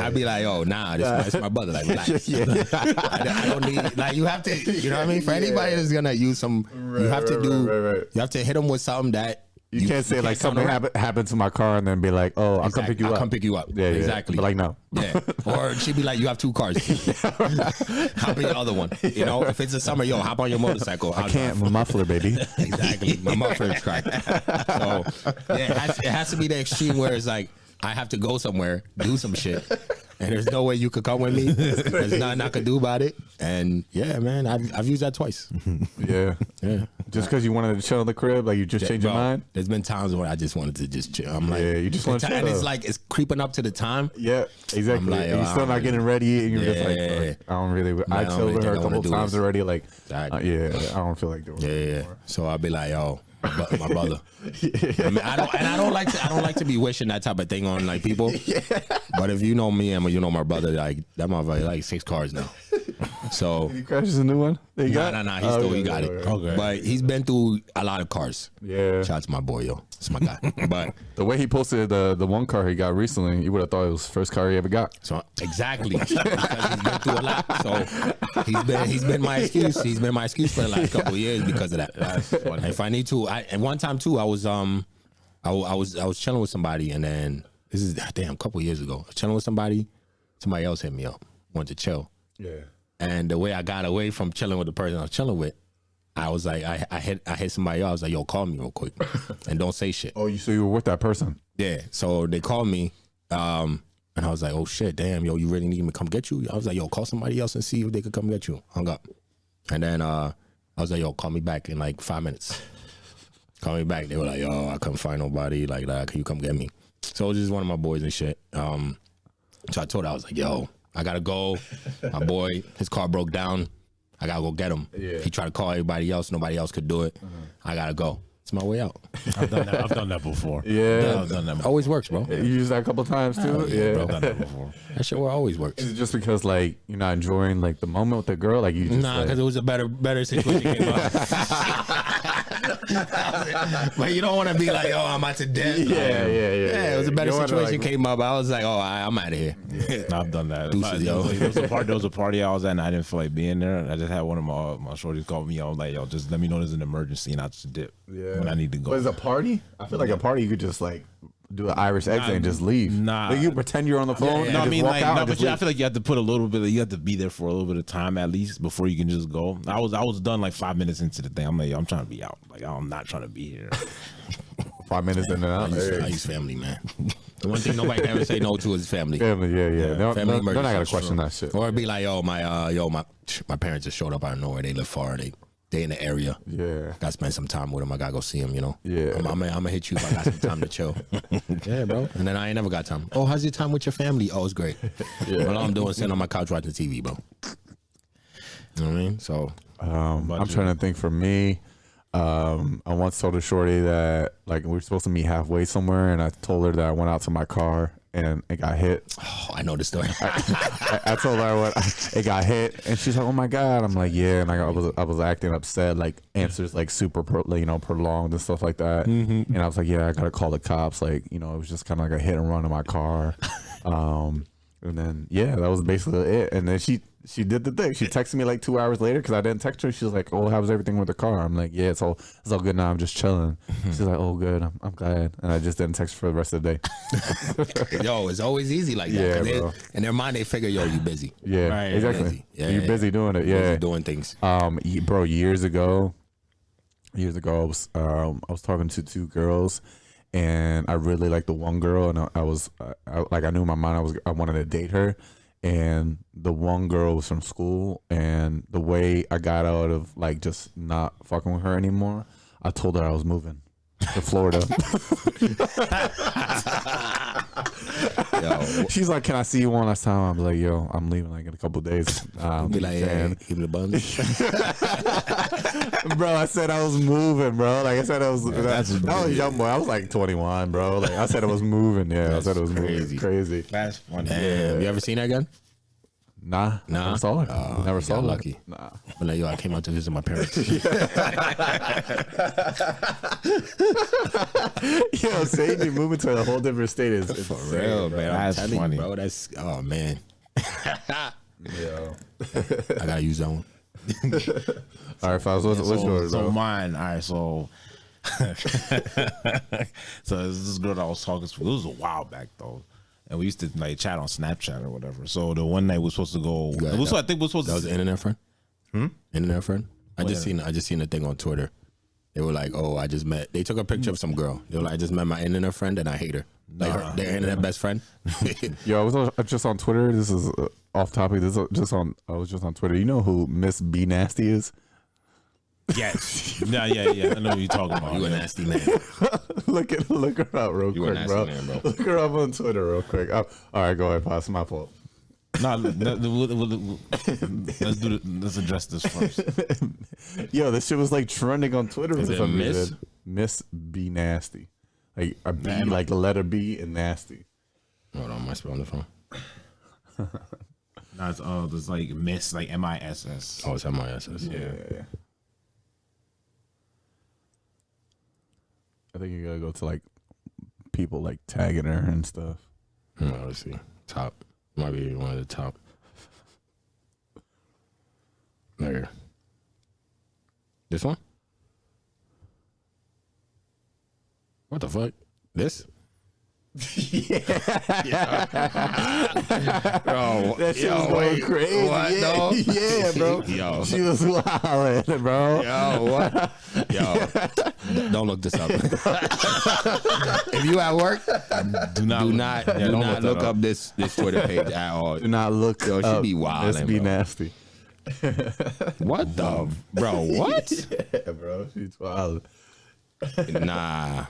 I'd be like, oh, nah, this is my brother. Like, relax. I don't need, like, you have to, you know what I mean? For anybody that's gonna use some, you have to you have to hit them with something that you can't say like something happened to my car and then be like, oh, I'll come pick you up. I'll come pick you up. Yeah, exactly. But like, no. Yeah. Or she'd be like, you have 2 cars. Hop in the other one. You know, if it's a summer, yo, hop on your motorcycle. I can't. My muffler, baby. Exactly. My muffler is cracked. So yeah, it has to be the extreme where it's like, I have to go somewhere, do some shit, and there's no way you could come with me. There's nothing I could do about it. And yeah, man, I've used that twice. Yeah. Just because you wanted to chill in the crib, like you just changed your mind. There's been times where I just wanted to just chill. I'm like, you just want to chill. And it's like it's creeping up to the time. Yeah, exactly. Like, and you're still not getting ready, and you're just like, I don't really. I chilled with her a couple times already. Like, I don't feel like doing it anymore. So I'll be like, yo. My brother. I mean, I don't like to be wishing that type of thing on like people. But if you know me and you know my brother, like that motherfucker like 6 cars now. So he crashes a new one. Nah. He got it. Okay. But he's been through a lot of cars. Yeah. Shout out to my boy, yo. It's my guy. But the way he posted the one car he got recently, you would have thought it was the first car he ever got. So exactly. Because he's been through a lot. So he's been my excuse. He's been my excuse for the last couple of years because of that. If I need to, and one time too, I was chilling with somebody, and then this is a couple of years ago. I was chilling with somebody else hit me up, wanted to chill. Yeah. And the way I got away from chilling with the person I was chilling with, I was like, I hit somebody else. I was like, yo, call me real quick and don't say shit. Oh, so you were with that person? Yeah. So they called me, and I was like, oh shit, damn, yo, you really need me to come get you? I was like, yo, call somebody else and see if they could come get you. Hung up. And then I was like, yo, call me back in like 5 minutes. Call me back. They were like, yo, I couldn't find nobody like that. Can you come get me? So it was just one of my boys and shit. So I told her, I was like, yo, I gotta go. My boy, his car broke down. I gotta go get him. Yeah. He tried to call everybody else. Nobody else could do it. I gotta go. It's my way out. I've done that before. Yeah. I've done that before. Always works, bro. You used that a couple times too? Yeah. Bro, I've done that before. That shit always works. Is it just because like you're not enjoying like the moment with the girl? Like you just because it was a better situation came up. But you don't want to be like, oh, I'm out to death. Yeah. It was a better situation came up. I was like, oh, I'm out of here. No, I've done that. There was a party I was at and I didn't feel like being there. I just had one of my shorties call me. I was like, yo, just let me know there's an emergency and I'll just dip when I need to go. But it's a party? I feel like a party you could just like do an Irish exit and just leave. Nah. Like you pretend you're on the phone. No, I mean, like, I feel like you have to put a little bit. You have to be there for a little bit of time at least before you can just go. I was done like 5 minutes into the thing. I'm like, yo, I'm trying to be out. Like, I'm not trying to be here. 5 minutes in and out. I use family, man. The one thing nobody can ever say no to is family. Family, yeah. Family They're not gonna question that shit. Or it'd be like, yo, my parents just showed up out of nowhere. They live far. They in the area. Yeah. Gotta spend some time with them. I gotta go see them, you know? Yeah. I'm gonna hit you if I got some time to chill. Yeah, bro. And then I ain't never got time. Oh, how's your time with your family? Oh, it's great. Yeah. All I'm doing is sitting on my couch watching TV, bro. You know what I mean? So. I'm trying to think for me. I once told a shorty that like we were supposed to meet halfway somewhere, and I told her that I went out to my car and it got hit. Oh, I know the story. I told her it got hit, and she's like, "Oh my god!" I'm like, "Yeah," and I was acting upset, like answers like super prolonged and stuff like that. Mm-hmm. And I was like, "Yeah, I gotta call the cops." Like, it was just kind of like a hit and run in my car. And then that was basically it. And then she did the thing. She texted me like 2 hours later because I didn't text her. She was like, "Oh, how's everything with the car?" I'm like, "Yeah, it's all good now. I'm just chilling." She's like, "Oh, good. I'm glad." And I just didn't text her for the rest of the day. Yo, it's always easy like that. Yeah, bro. In their mind, they figure, yo, you busy. Yeah, right, exactly. Busy. Yeah, you're busy doing it. Yeah, busy doing things. Bro, years ago, I was talking to 2 girls. And I really liked the one girl, and I knew in my mind I wanted to date her, and the one girl was from school, and the way I got out of like just not fucking with her anymore, I told her I was moving to Florida. Yo, she's like, "Can I see you one last time?" I'm like, "Yo, I'm leaving like in a couple of days." Be like, "Hey, give me the buns." Bro, I said I was moving, bro. Like I said, I was young boy. I was like 21, bro. Like I said, I was moving. Yeah, I said it was moving. Crazy. That's funny. Damn. You ever seen that gun? Nah. Never saw her. Never saw her. Lucky. Nah. But like, yo, I came out to visit my parents. Yo, Sadie moving to a whole different state is For real, man. That's I'm telling funny. you, bro. That's man. Yeah. I gotta use that one. All right, Files, what's yours, So bro? mine, all right, so so this girl that I was talking to, it was a while back though. And we used to like chat on Snapchat or whatever. So the one night we were supposed to go. got It was, that. I think we were supposed That was to. an internet friend. Internet friend. I just Internet? seen a thing on Twitter. They were like, "Oh, I just met." They took a picture of some girl. They were like, "I just met my internet friend and I hate her." Like their internet best friend. Yo, I was just on Twitter. This is off topic. I was just on Twitter. You know who Miss B Nasty is? Yes. Yeah. I know what you're talking about. You a nasty man. Look her up real You a quick, nasty bro. man, bro. Look her up on Twitter real quick. All right, go ahead, Pops. My fault. No, let's address this first. Yo, this shit was like trending on Twitter Is for it some Miss? reason. Miss B Nasty. Like a B, like the letter B and nasty. Hold on, I spell on the phone. No, it's like Miss, like MISS. Oh, it's MISS. Yeah. I think you gotta go to like people like tagging her and stuff. Let's see. Top. Might be one of the top. There. This one? What the fuck? This? Bro, That shit was going crazy. What, yeah, dog? yeah, bro. Yo. She was wildin', bro. Yo, what? Yo, don't look this up. If you at work, Do not look up this Twitter page at all. Do not look Yo, she up be wildin', Miss B bro. Nasty. What the, bro? What? Yeah, bro. She's wild. Nah,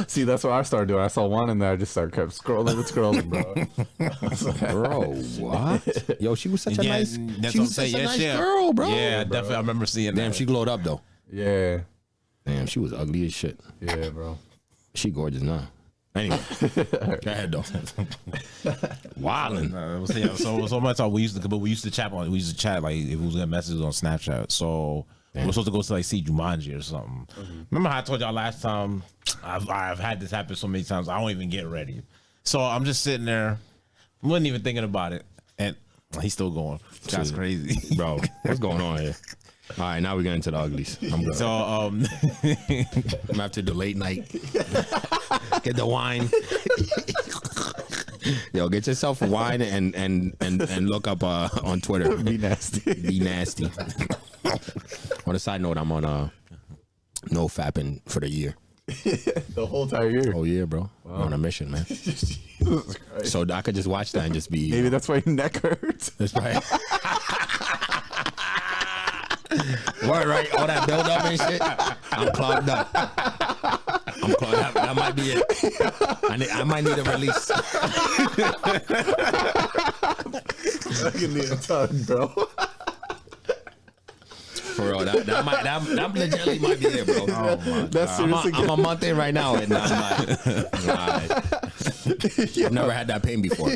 See, that's what I started doing. I saw one and then I just kept scrolling, bro. bro. What? Yo, she was such a nice. That's She what I'm was such saying. a nice Yeah, girl, bro. Yeah, definitely. I remember seeing Damn, that. she glowed up though. Yeah. Damn, she was ugly as shit. Yeah, bro. She gorgeous now. Anyway, go ahead though. Wildin'. So much time we used to chat like if we was gonna messages on Snapchat. So we're supposed to go to like see Jumanji or something. Remember how I told y'all last time? I've had this happen so many times. I don't even get ready. So I'm just sitting there, wasn't even thinking about it, and he's still going. That's crazy, Bro, what's going on here? All right, now we're getting into the uglies. I'm good. So I'm after the late night. Get the wine. Yo, get yourself a wine and look up on Twitter. Be nasty. Be nasty. On a side note, I'm on no fapping for the year. The whole entire year. Oh yeah, bro. I'm on a mission, man. Jesus Christ. So I could just watch that and just be. Maybe that's why your neck hurts. That's right. Word, right? All that build up and shit. I'm clogged up. That might be it. I might need a release. I can need a tug, bro. For real, that legitimately might be it, bro. That's seriously I'm a month in right now, and I'm like, I've never had that pain before.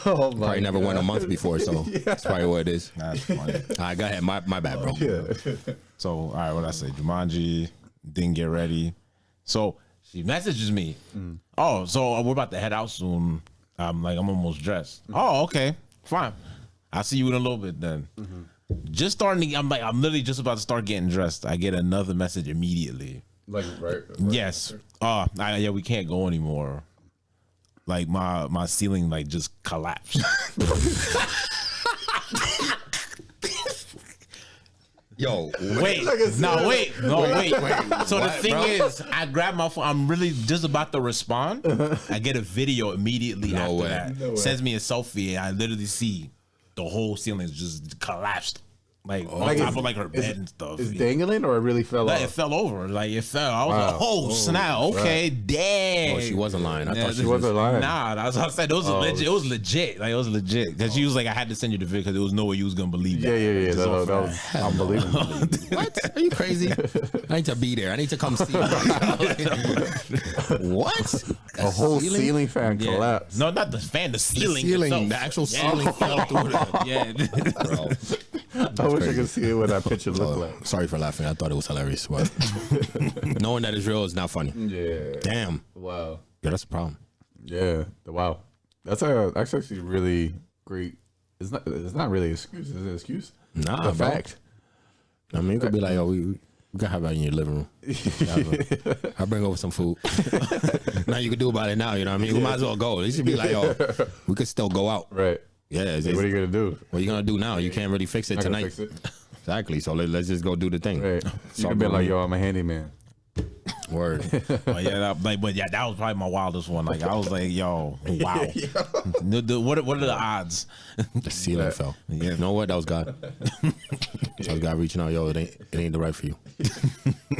Oh my Probably never went a month before, so that's probably what it is. that's funny. All right, go ahead. My bad, bro. Yeah. So all right, what I say? Jumanji, didn't get ready. So she messages me. Oh, so we're about to head out soon. I'm almost dressed. Oh, okay, fine. I'll see you in a little bit then. Just starting. I'm literally just about to start getting dressed. I get another message immediately. Like right. Yes. Yeah, we can't go anymore. Like my ceiling like just collapsed. Yo, Wait. So the thing is, I grab my phone. I'm really just about to respond. I get a video immediately No after way. that. No way. Sends me a selfie, and I literally see the whole ceiling is just collapsed on top of like her bed and stuff. It's dangling or it really fell off? It fell over. Like it fell. I was like, oh snap. Okay, damn. Oh, she wasn't lying. I thought She wasn't lying. Nah, that's what I said. It was legit. It was legit. Like it was legit. Because she was like, I had to send you the video because there was no way you was gonna believe that. Yeah. That was unbelievable. What? Are you crazy? I need to be there. I need to come see. What? A whole ceiling fan collapsed. No, not the fan. The ceiling. The actual ceiling fell through the. Yeah. Bro. I wish I could see what that picture looked like. Sorry for laughing. I thought it was hilarious. But knowing that it's real is not funny. Yeah. Damn. Wow. Yeah, that's a problem. Yeah. Wow. That's actually really great. It's not really an excuse. Is it an excuse? Nah, a fact. I mean, it could be like, oh, we can have that in your living room. I'll bring over some food. Now you can do about it now, you know what I mean? We might as well go. It should be like, oh, we could still go out. Right. Yeah. What are you going to do? What are you going to do now? You can't really fix it tonight. Fix it. Exactly. So let's just go do the thing. Right. You can be like, yo, I'm a handyman. Word. But that was probably my wildest one. Like I was like, yo, wow. What are the odds? The ceiling fell. Yeah. You know what? That was God. That was God reaching out. Yo, it ain't the right for you.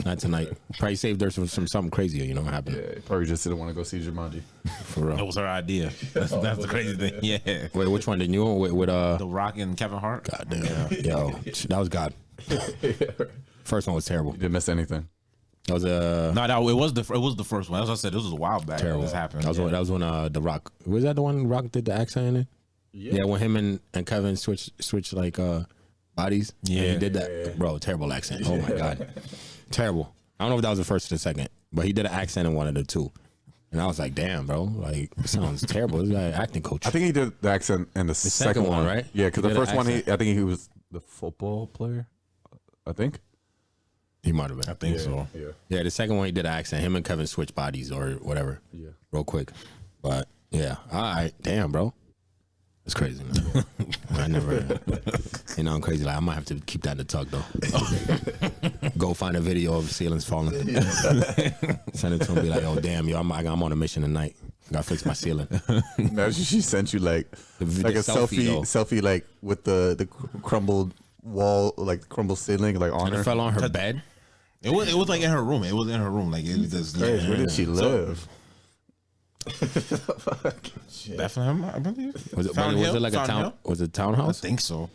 Not tonight. Probably saved her from something crazier. You know what happened? Yeah, probably just didn't want to go see Jumanji. For real. That was her idea. That's the crazy thing. Yeah. Wait, which one did you with The Rock and Kevin Hart? God damn. Yo, that was God. First one was terrible. You didn't miss anything. That was No, it was the first one. As I said, this was a while back. terrible. This happened. That was when The Rock, was that the one Rock did the accent in it? Yeah, when him and Kevin switched like bodies. Yeah. And he did that. Yeah. Bro, terrible accent. Oh my God. Terrible. I don't know if that was the first or the second, but he did an accent in one of the two. And I was like, damn, bro. Like, it sounds terrible. This guy an acting coach. I think he did the accent in the second one, right? Yeah, because He the did first an one, accent. I think he was the football player. I think. He might have been. I think so. Yeah. Yeah, the second one he did an accent. Him and Kevin switched bodies or whatever. Yeah. Real quick. But yeah. All right. Damn, bro. It's crazy, man. I never, I'm crazy. Like, I might have to keep that in the tuck, though. Go find a video of ceilings falling. Send it to him, be like, oh, damn, yo, I'm on a mission tonight. Gotta fix my ceiling. Now she sent you like a selfie, like with the crumbled wall, like crumbled ceiling, like on And her. it fell on her bed. It was like in her room. It was in her room. Like it was just. Crazy. Yeah. Where did she live? Bethlehem, I believe. Was it Fountain Hill? like Fountain a town? Hill? Was it a I townhouse? think so.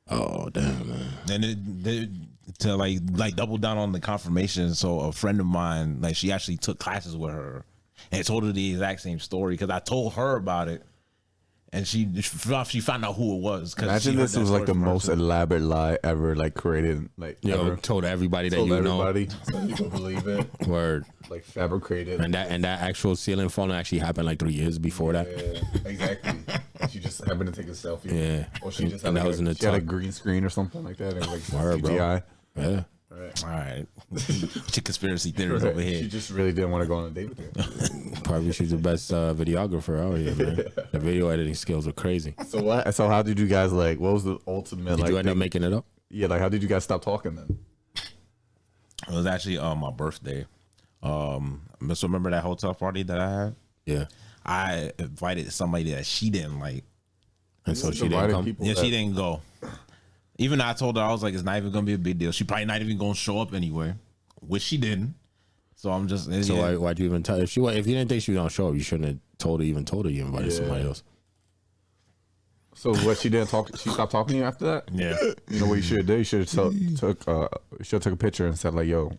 Oh, damn, man. Then to like double down on the confirmation. So a friend of mine, like she actually took classes with her and told her the exact same story because I told her about it, and she found out who it was. Imagine this was like the most elaborate lie ever, like created, like Yo, ever. told everybody that Told you everybody so people believe it, know. Word. like fabricated. And that actual ceiling falling actually happened like 3 years before that. Yeah, exactly. She just happened to take a selfie. Yeah. Or she just And had, that was in the she had a tuck. green screen or something like that. And like Word, bro. CGI. Yeah. Right. All right, your conspiracy theories over She here. just really didn't want to go on a date with him. Probably she's the best videographer out here, man. The video editing skills are crazy. So what? So how did you guys like? What was the ultimate? Did like you end up thing? making it up? Yeah, like how did you guys stop talking then? It was actually my birthday. So remember that hotel party that I had? Yeah. I invited somebody that she didn't like. And so she didn't Invited come. people Yeah, that- she didn't go. Even though I told her, I was like, it's not even gonna be a big deal. She probably not even gonna show up anyway, which she didn't. So I'm just So yeah. why'd you even tell her? If you didn't think she was gonna show up, you shouldn't have told her you invited somebody else. So what? She didn't talk. She stopped talking to you after that. Yeah. You know what you should have did? You should have took a picture and said like, "Yo,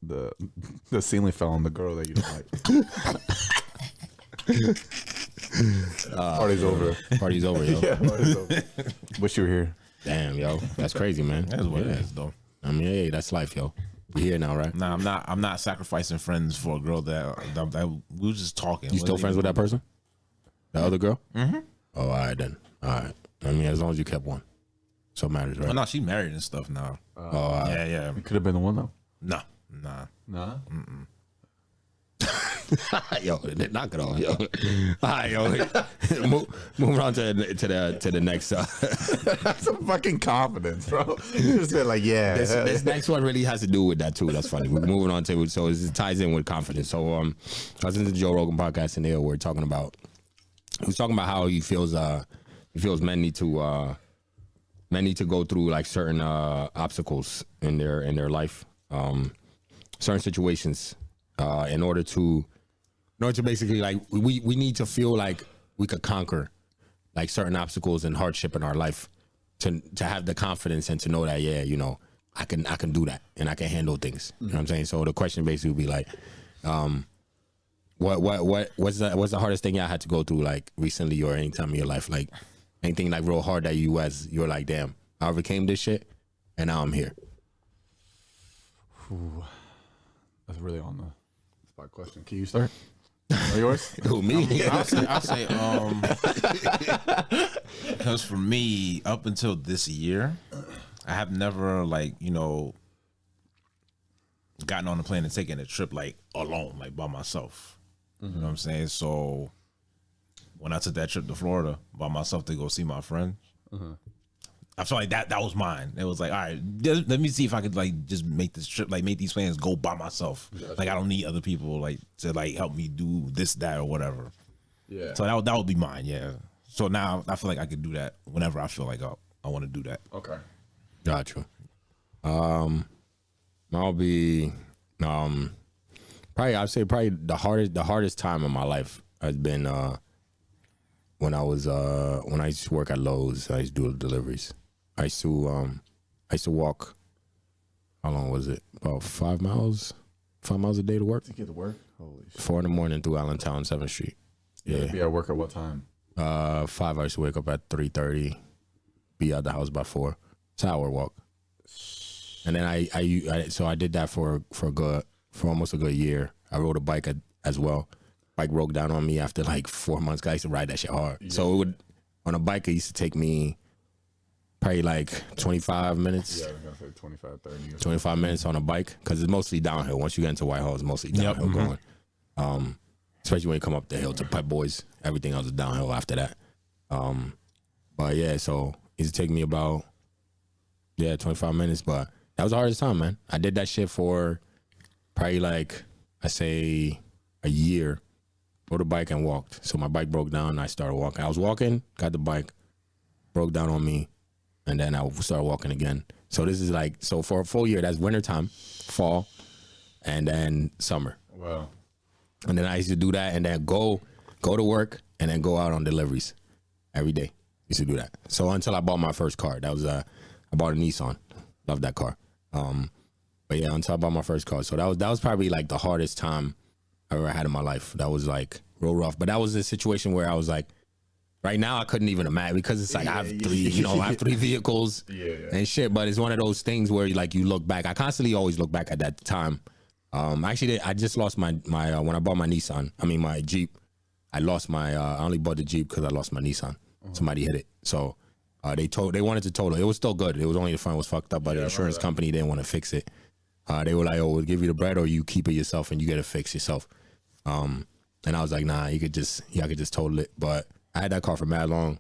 the ceiling fell on the girl that you don't like." Party's over. Party's over, yo. Yeah, party's over. Wish you were here. Damn, yo. That's crazy, man. That's what it Yeah. is, though. I mean, hey, that's life, yo. We here now, right? Nah, I'm not sacrificing friends for a girl that we were just talking. You still friends with that person? The other girl? Mm-hmm. Oh, all right then. All right. I mean, as long as you kept one. So it matters, right? Oh, no, she's married and stuff now. Oh, all right. Yeah. You could have been the one though. Nah. Nah. Yo, knock it off, yo. All right, yo. Moving on to the next. That's some fucking confidence, bro. You just been like, yeah. This next one really has to do with that too. That's funny. We're moving on to it, so it ties in with confidence. So, I was in the Joe Rogan podcast, and there we're talking about. He was talking about how he feels men need to men need to go through like certain obstacles in their life, certain situations, in order to basically like we need to feel like we could conquer like certain obstacles and hardship in our life to have the confidence and to know that I can do that and I can handle things. You know what I'm saying? So the question basically would be like, what's the hardest thing y'all had to go through like recently or any time in your life? Like anything like real hard that you're like, damn, I overcame this shit and now I'm here. Ooh, that's really on the spot question. Can you start? Or yours? Who, me? I'll say, because for me, up until this year, I have never gotten on a plane and taken a trip like alone, like by myself. You know what I'm saying? So when I took that trip to Florida by myself to go see my friend, I felt like that was mine. It was like, all right, let me see if I could like just make this trip, like make these plans go by myself. Like I don't need other people like to like help me do this, that, or whatever. Yeah. So that would be mine. Yeah. So now I feel like I could do that whenever I feel like I want to do that. Okay. Gotcha. I'll be I'd say the hardest time of my life has been when I used to work at Lowe's. I used to do deliveries. I used to walk. How long was it? About 5 miles. 5 miles a day to work. To get to work? Holy shit. 4 a.m. through Allentown, 7th Street. Yeah. Be at work at what time? 5. I used to wake up at 3:30. Be out the house by 4. It's an hour walk. And then I did that for almost a good year. I rode a bike as well. Bike broke down on me after like 4 months. I used to ride that shit hard. Yeah. So on a bike, it used to take me probably like 25 minutes. Yeah, I was going to say 25, 30. 25 minutes on a bike because it's mostly downhill. Once you get into Whitehall, it's mostly downhill going. Especially when you come up the hill to Pep Boys. Everything else is downhill after that. But yeah, so it used to take me about 25 minutes. But that was the hardest time, man. I did that shit for probably like, I say a year. Rode a bike and walked. So my bike broke down and I started walking. I was walking, got the bike, broke down on me, and then I started walking again. So this is like, so for a full year, that's wintertime, fall, and then summer. Wow. And then I used to do that and then go to work and then go out on deliveries every day. Used to do that. So until I bought my first car. That was I bought a Nissan. Love that car. But yeah, until I bought my first car. So that was probably like the hardest time I ever had in my life. That was like real rough. But that was a situation where I was like, right now I couldn't even imagine because it's like I have three, I have 3 vehicles and shit. But it's one of those things where like you look back. I constantly always look back at that time. Actually, I just lost my when I bought my Nissan. I mean my Jeep. I lost my. I only bought the Jeep because I lost my Nissan. Somebody hit it. So they wanted to total. It was still good. It was only the front was fucked up, but the insurance company didn't want to fix it. They were like, "Oh, we'll give you the bread, or you keep it yourself and you get it fixed yourself." And I was like, "Nah, y'all could just total it." But I had that car for mad long,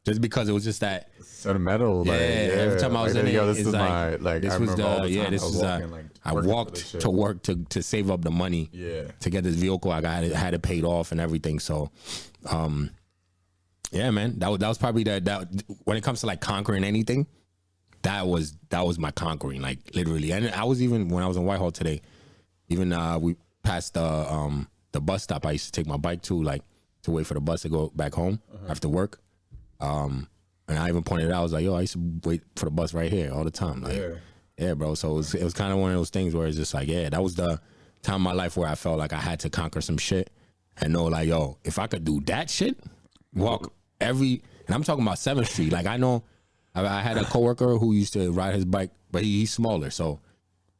just because it was just that sentimental. Yeah, every time I was in it, this it's is like, my this was I walked to work to save up the money to get this vehicle. I had it paid off and everything. So, yeah, man, that was probably that when it comes to like conquering anything, that was my conquering, like literally. And I was even when I was in Whitehall today, even we passed the bus stop I used to take my bike to, like to wait for the bus to go back home after work. And I even pointed it out. I was like, yo, I used to wait for the bus right here all the time. Like, yeah, bro. So it was kind of one of those things where it's just like, yeah, that was the time of my life where I felt like I had to conquer some shit and know like, yo, if I could do that shit, walk and I'm talking about 7th Street. Like I know I had a coworker who used to ride his bike, but he's smaller. So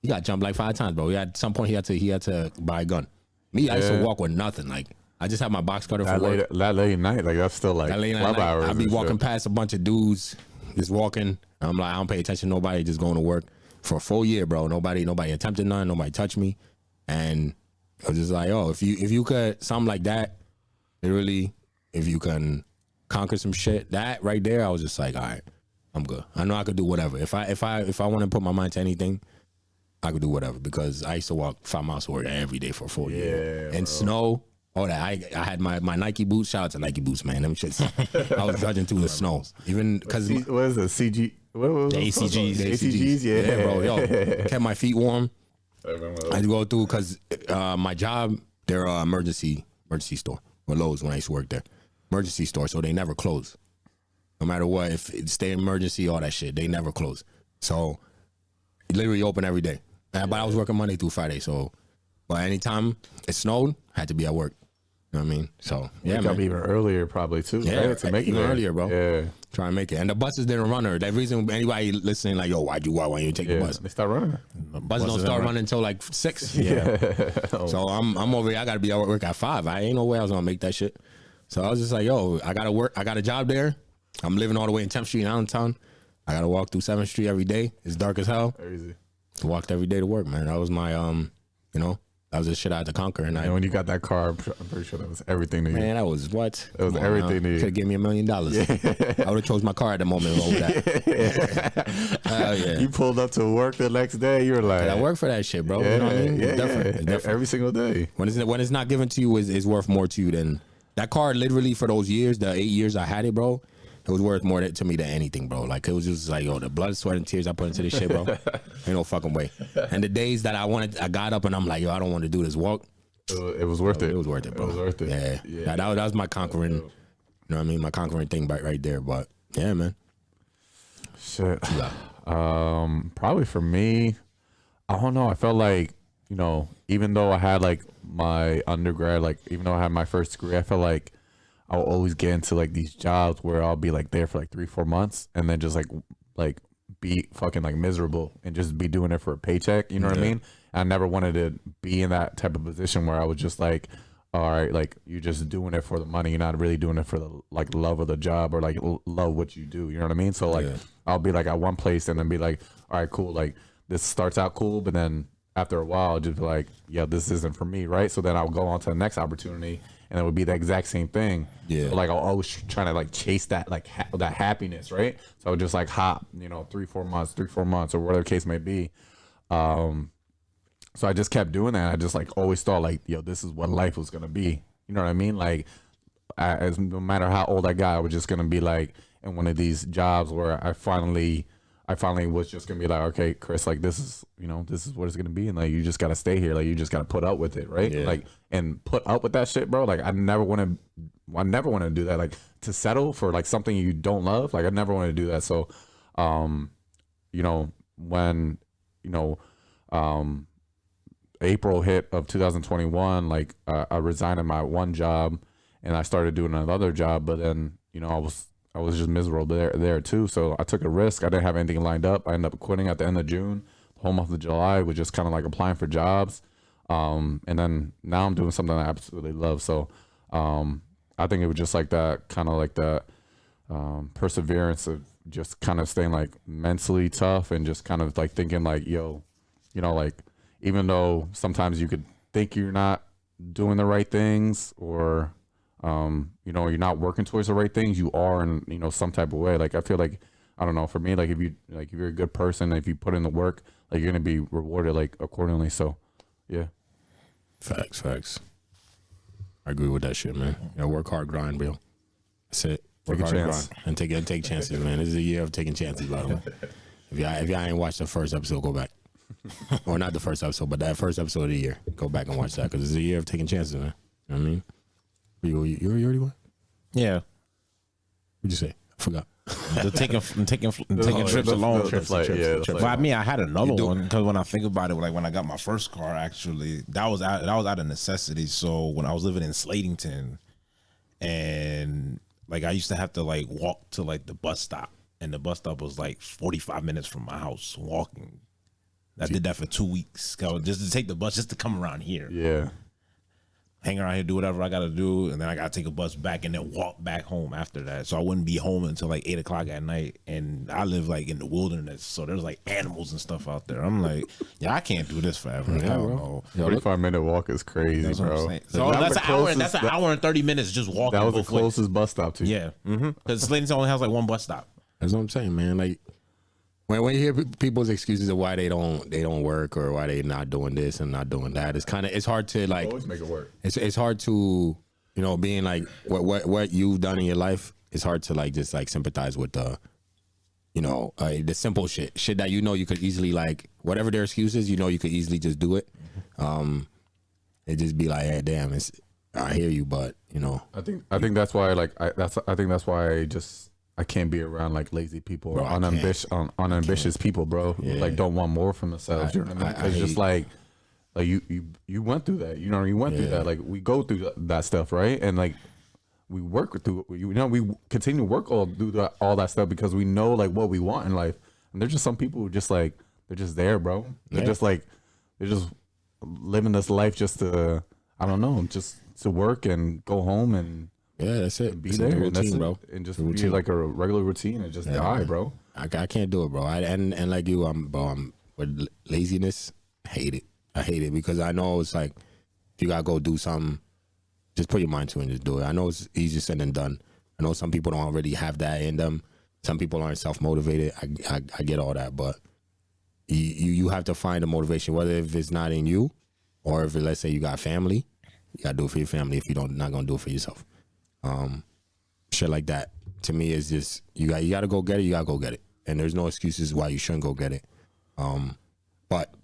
he got jumped like 5 times, bro. At some point he had to buy a gun. Me, I used to walk with nothing. Like, I just have my box cutter for work. That late night, like that's still like 12 hours. I'd be walking past a bunch of dudes, just walking. I'm like, I don't pay attention to nobody, just going to work for a full year, bro. Nobody attempted none, nobody touched me. And I was just like, oh, if you could, something like that, literally, if you can conquer some shit, that right there, I was just like, all right, I'm good. I know I could do whatever. If I want to put my mind to anything, I could do whatever, because I used to walk 5 miles to work every day for a full year. And snow, All that. I had my Nike boots. Shout out to Nike boots, man. Them shits. I was trudging through the snow. Even because What is it? CG? What was The ACGs. The ACGs, yeah. bro. Yo, kept my feet warm. I remember I had to go through because my job, they're emergency store or Lowe's when I used to work there. Emergency store, so they never close. No matter what, if it's stay emergency, all that shit, they never close. So literally open every day. But I was working Monday through Friday, so but anytime it snowed, I had to be at work. You know what I mean? So yeah, Wake up even earlier probably too. Yeah, right? To make it even there. earlier, bro. Yeah. Try and make it. And the buses didn't run her. That reason anybody listening like, yo, why you take the bus? They start running. Bus don't start running until like 6. Yeah. So I'm over here. I gotta be at work at 5. I ain't no way I was gonna make that shit. So I was just like, yo, I gotta work. I got a job there. I'm living all the way in 10th Street in Allentown. I gotta walk through 7th Street every day. It's dark as hell. Crazy. Walked every day to work, man. That was my that was the shit I had to conquer. And And when you got that car, I'm pretty sure that was everything to you. man, that was what? It was everything to you. Could have given me $1 million. I would have chose my car at the moment over that. Hell yeah. You pulled up to work the next day. You were like, I work for that shit, bro. You know what I mean? It's different. It's different. Every single day. When it's not given to you is worth more to you than that car. Literally for those years, the 8 years I had it, bro, it was worth more to me than anything, bro. Like it was just like, yo, the blood, sweat, and tears I put into this shit, bro. Ain't no fucking way. And the days that I got up and I'm like, yo, I don't want to do this walk. It was worth it. It was worth it, bro. It was worth it. Yeah. That was my conquering. You know what I mean? My conquering thing right there. But yeah, man. Shit. Probably for me, I don't know. I felt like, even though I had like my undergrad, like even though I had my first degree, I felt like I'll always get into like these jobs where I'll be like there for like 3-4 months and then just like be fucking like miserable and just be doing it for a paycheck. You know what I mean? I never wanted to be in that type of position where I was just like, all right, like you're just doing it for the money. You're not really doing it for the like love of the job or like love what you do. You know what I mean? So like I'll be like at one place and then be like, all right, cool. Like this starts out cool, but then after a while, I'll just be like, yeah, this isn't for me, right? So then I'll go on to the next opportunity and it would be the exact same thing. Yeah. So like I'll always trying to like chase that like that happiness, right? So I would just like hop, 3-4 months or whatever the case may be. So I just kept doing that. I just like always thought like, yo, this is what life was gonna be. You know what I mean? Like, no matter how old I got, I was just gonna be like in one of these jobs where I finally was just gonna be like, okay, Chris, like this is what it's gonna be, and like you just gotta stay here, like you just gotta put up with it, right? Yeah. Like and put up with that shit, bro. Like I never want to do that. Like to settle for like something you don't love. Like I never want to do that. So, when April hit of 2021, like I resigned in my one job and I started doing another job, but then I was just miserable there too. So I took a risk. I didn't have anything lined up. I ended up quitting at the end of June. The whole month of July was just kind of like applying for jobs. And then now I'm doing something I absolutely love. So I think it was just like that kind of like that perseverance of just kind of staying like mentally tough and just kind of like thinking like, yo, like even though sometimes you could think you're not doing the right things or you're not working towards the right things, you are in some type of way. Like I feel like, I don't know, for me, like if you're a good person, if you put in the work, like you're gonna be rewarded like accordingly. So yeah. Facts. I agree with that shit, man. Work hard, grind, bro. That's it. Work hard, grind, and take chances, man. This is a year of taking chances, by the way. If y'all ain't watched the first episode, go back. Or not the first episode, but that first episode of the year. Go back and watch that because it's a year of taking chances, man. You know what I mean? You already went? Yeah. What'd you say? I forgot. taking trips alone. Trips. But I mean, I had another one because when I think about it, like when I got my first car, actually, that was out of necessity. So when I was living in Slatington, and like I used to have to like walk to like the bus stop, and the bus stop was like 45 minutes from my house walking. I did that for 2 weeks, just to take the bus, just to come around here. Yeah. Hang around here, do whatever I got to do, and then I got to take a bus back and then walk back home after that. So I wouldn't be home until like 8 o'clock at night. And I live like in the wilderness, so there's like animals and stuff out there. I'm like, yeah, I can't do this forever. Yeah, bro. 45-minute walk is crazy, that's bro. So that's an hour. That's an hour and 30 minutes just walking. That was the closest bus stop to you. Yeah, because Slatington only has like one bus stop. That's what I'm saying, man. Like, when you hear people's excuses of why they don't work or why they not doing this and not doing that, it's hard to like Always make it work. It's hard to, you know, being like what you've done in your life. It's hard to like just like sympathize with the, you know, the simple shit that you know you could easily like whatever their excuses, you know, you could easily just do it. It just be like, hey, damn, I hear you, but you know, I think that's why like I think that's why I can't be around like lazy people or unambitious people, bro. Who, like don't want more from themselves. You know what I mean? It's just like you went through that. You know, you went through that. Like we go through that stuff, right? And like we work through. You know, we continue to work all that stuff because we know like what we want in life. And there's just some people who just like they're just there, bro. They're just like they're just living this life just to just to work and go home and. Yeah, that's it. Be there, routine, bro, and just be like a regular routine and just die, bro. I can't do it, bro. And like you, I'm with laziness. I hate it because I know it's like if you gotta go do something, just put your mind to it and just do it. I know it's easier said than done. I know some people don't already have that in them. Some people aren't self motivated. I get all that, but you have to find a motivation, whether if it's not in you or if let's say you got family, you gotta do it for your family. If you don't, not gonna do it for yourself. Shit like that to me is just you gotta go get it. You gotta go get it, and there's no excuses why you shouldn't go get it. But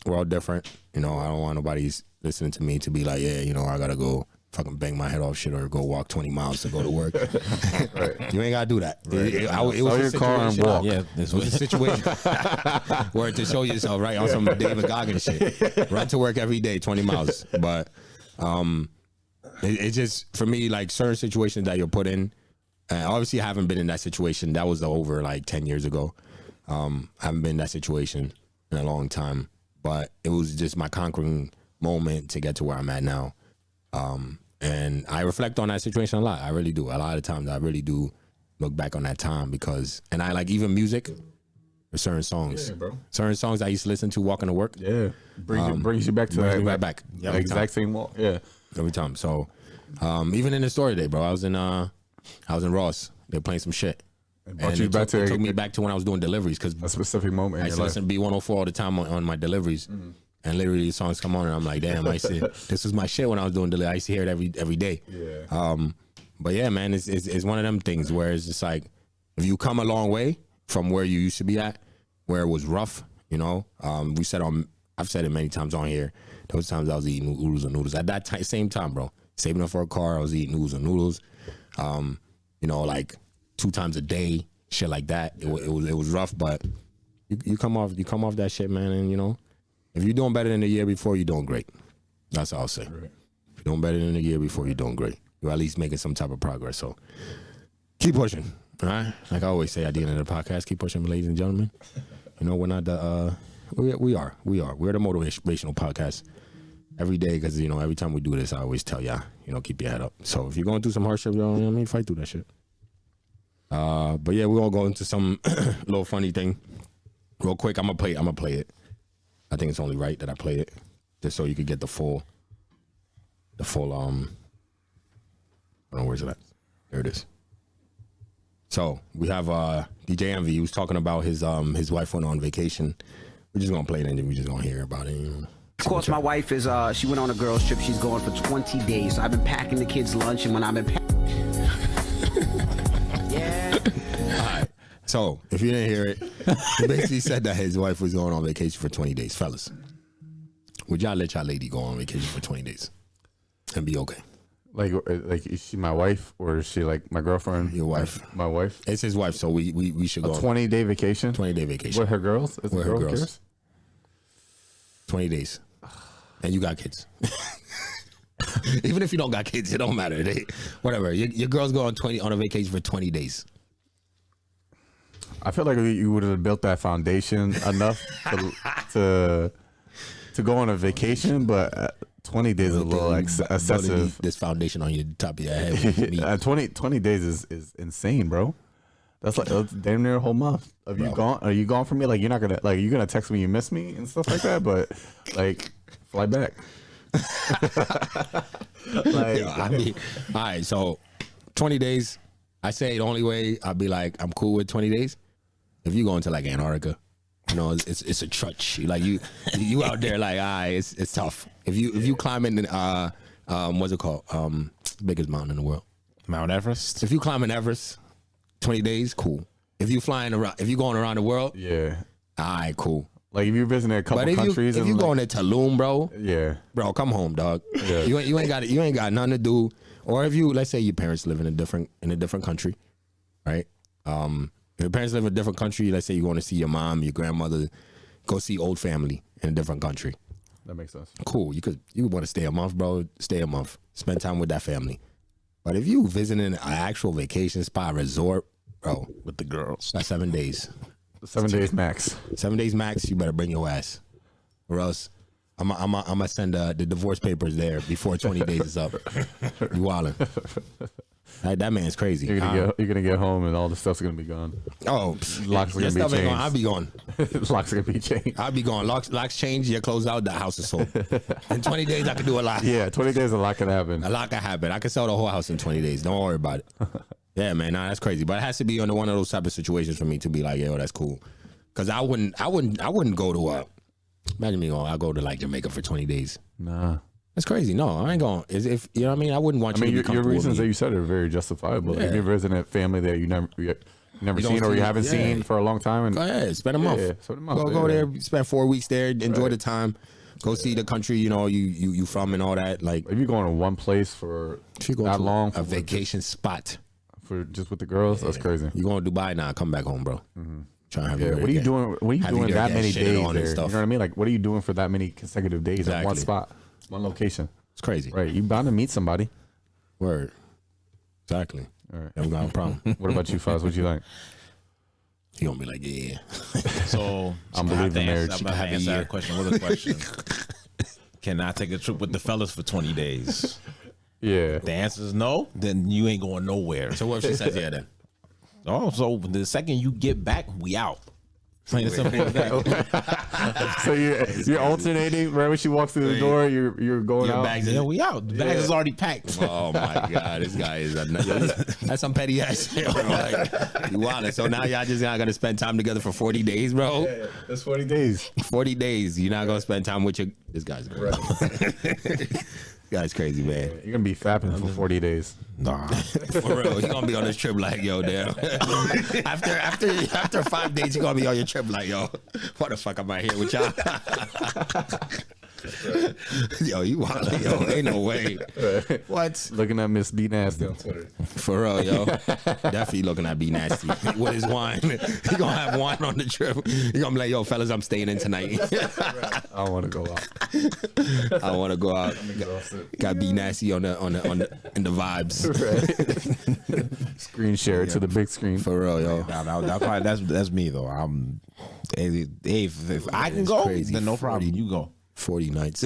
we're all different, you know. I don't want nobody's listening to me to be like, yeah, you know, I gotta go fucking bang my head off shit or go walk 20 miles to go to work. Right. You ain't gotta do that. Right. It was your car and walk. Yeah, this was a situation where to show yourself right on some David Goggins shit. Run to work every day, 20 miles, but it's just for me like certain situations that you're put in. Obviously, I haven't been in that situation. That was over like 10 years ago. I haven't been in that situation in a long time, but it was just my conquering moment to get to where I'm at now. And I reflect on that situation a lot. I really do. A lot of times, I really do look back on that time because, and I like even music. There's certain songs, certain songs I used to listen to walking to work. Yeah, brings you back to that. Right back. The exact same walk. Yeah. Every time. So, even in the store today, bro, I was in Ross. They're playing some shit. And it took me back to when I was doing deliveries because a specific moment. I used to listen to B104 all the time on my deliveries, and literally these songs come on, and I'm like, damn, this was my shit when I was doing delivery. I used to hear it every day. Yeah. But yeah, man, it's one of them things where it's just like if you come a long way from where you used to be at, where it was rough, you know. I've said it many times on here. Those times I was eating oodles and noodles. At that same time, bro, saving up for a car, I was eating oodles and noodles. You know, like 2 times a day, shit like that. It was rough, but you come off that shit, man. And you know, if you're doing better than the year before, you're doing great. That's all I'll say. Right. If you're doing better than the year before, you're doing great. You're at least making some type of progress. So keep pushing. All right. Like I always say at the end of the podcast, keep pushing, ladies and gentlemen. You know, we're not the we are. We're the motivational podcast every day because, you know, every time we do this, I always tell y'all, you know, keep your head up. So if you're going through some hardship, you know what I mean, fight through that shit. But yeah, we're all going into some little funny thing. Real quick, I'm gonna play it. I think it's only right that I play it just so you could get the full I don't know, where's it at? There it is. So we have DJ Envy. He was talking about his wife went on vacation. We're just gonna play it and then we're just gonna hear about it. You know? Of course, my wife is, she went on a girls trip. She's going for 20 days. So I've been packing the kids' lunch, and when I've been yeah. All right. So if you didn't hear it, he basically said that his wife was going on vacation for 20 days. Fellas, would y'all let y'all lady go on vacation for 20 days and be okay? Like is she my wife or is she like my girlfriend? Your wife. My wife. It's his wife, so we should go. A 20-day vacation? 20-day vacation. With her girls? With her girls. Cares? 20 days. And you got kids. Even if you don't got kids, it don't matter. Whatever. Your girls go on a vacation for 20 days. I feel like you would have built that foundation enough to go on a vacation, but 20 days is a little excessive. This foundation on your top of your head. 20 days is insane, bro. That's damn near a whole month. Are you gone from me? Like you're gonna text me you miss me and stuff like that, but like fly back. All right, so 20 days. I say the only way I'd be like I'm cool with 20 days If you go into like Antarctica, you know, it's a trudge. Like you out there like, it's tough. If you climb in, what's it called? Biggest mountain in the world, Mount Everest. If you climbing Everest, 20 days, cool. If you going around the world, Yeah. all right, cool. Like if you're visiting a couple countries, if you going to Tulum, bro, yeah, bro, come home, dog. Yeah. You ain't got nothing to do. Or if you, let's say your parents live in a different country, right? If your parents live in a different country, let's say you're going to see your mom, your grandmother, go see old family in a different country. that makes sense. Cool. You want to stay a month, bro? Stay a month. Spend time with that family. But if you visiting an actual vacation spot, resort, bro, With the girls. that's 7 days. 7 days max. 7 days max. You better bring your ass, or else I'm gonna send the divorce papers there before 20 days is up. You wildin'. That man's crazy. You're gonna get home and all the stuff's gonna be gone. Oh, Locks are your gonna be stuff ain't changed. gone. I'll be gone. Locks are gonna be changed. I'll be gone. Locks change. Your clothes out. The house is sold. In 20 days, I can do a lot. Yeah, 20 days a lot can happen. A lot can happen. I can sell the whole house in 20 days. Don't worry about it. Yeah, man. Nah, that's crazy. But it has to be under one of those type of situations for me to be like, yo, that's cool. Cause I wouldn't go to imagine me going. I'll go to like Jamaica for 20 days. Nah. That's crazy. No, I ain't going. If you know what I mean, I wouldn't want I you mean, to be your comfortable with reasons me. that you said are very justifiable. Yeah. If you're visiting a family that you never don't seen or see- you haven't yeah. seen for a long time, and Go ahead, spend a month. Yeah, spend a month, Go yeah. there, spend 4 weeks there, enjoy the time. Go see the country, you know, you from and all that. Like if you're going to one place for if you go that to long a vacation spot, for just with the girls, that's crazy. you going to Dubai now? Come back home, bro. Trying to have Yeah, your what are you get- doing? What are you have doing your that get many shitted days on and there? You know stuff. what I mean? Like, what are you doing for that many consecutive days at one Exactly. spot, one location? It's crazy. Right, you bound to meet somebody. Word. Exactly. All right. Never got a problem. What about you, Faz? What you think? He gonna be like, yeah. So I'm gonna have believing to marriage. I'm gonna have to answer that question with a question. Can I take a trip with the fellas for 20 days? Yeah. The answer is no. Then you ain't going nowhere. So what if she says yeah then? Oh, so the second you get back, we out. Plain and simple as that. So you're alternating right when she walks through the door. You're going Your out. bags Yeah, in. we out. The bags is already packed. Oh my God, this guy is that's some petty ass shit, bro. Like, you wildin'. So now y'all just not gonna spend time together for 40 days, bro. That's 40 days. 40 days. You're not gonna spend time with your. This guy's crazy. This guy's crazy, man. You're gonna be fapping for 40 days. Nah. For real, you gonna be on this trip like, yo, damn. after 5 days, you gonna be on your trip like, yo, what the fuck am I here with y'all? Yo, you wild, yo, ain't no way. What? Looking at Miss B Nasty on Twitter. For real, yo. Definitely looking at be nasty with his wine. He gonna have wine on the trip. He gonna be like, yo, fellas, I'm staying in tonight. I don't want to go out. I want to go out. Got be nasty on the in the vibes. Screen share it to the big screen. For real, yo. That's me though. I'm. If I can It's go, crazy. then no problem. 40. You go. 40 nights.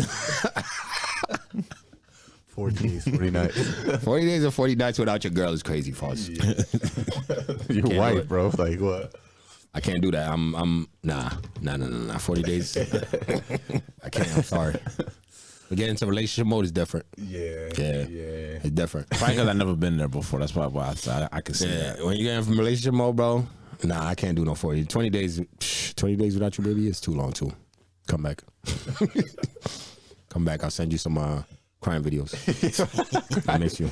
40 days, 40 nights. 40 days or 40 nights without your girl is crazy, false. You're do white, it. bro. Like what? I can't do that. I'm nah. 40 days. I can't. I'm sorry. But getting into relationship mode is different. Yeah. It's different. Probably because I've never been there before. That's probably why I can see Yeah, that. when you get in from relationship mode, bro, nah, I can't do no 40. 20 days without your baby is too long, too. Come back. Come back. I'll send you some crime videos. I miss you.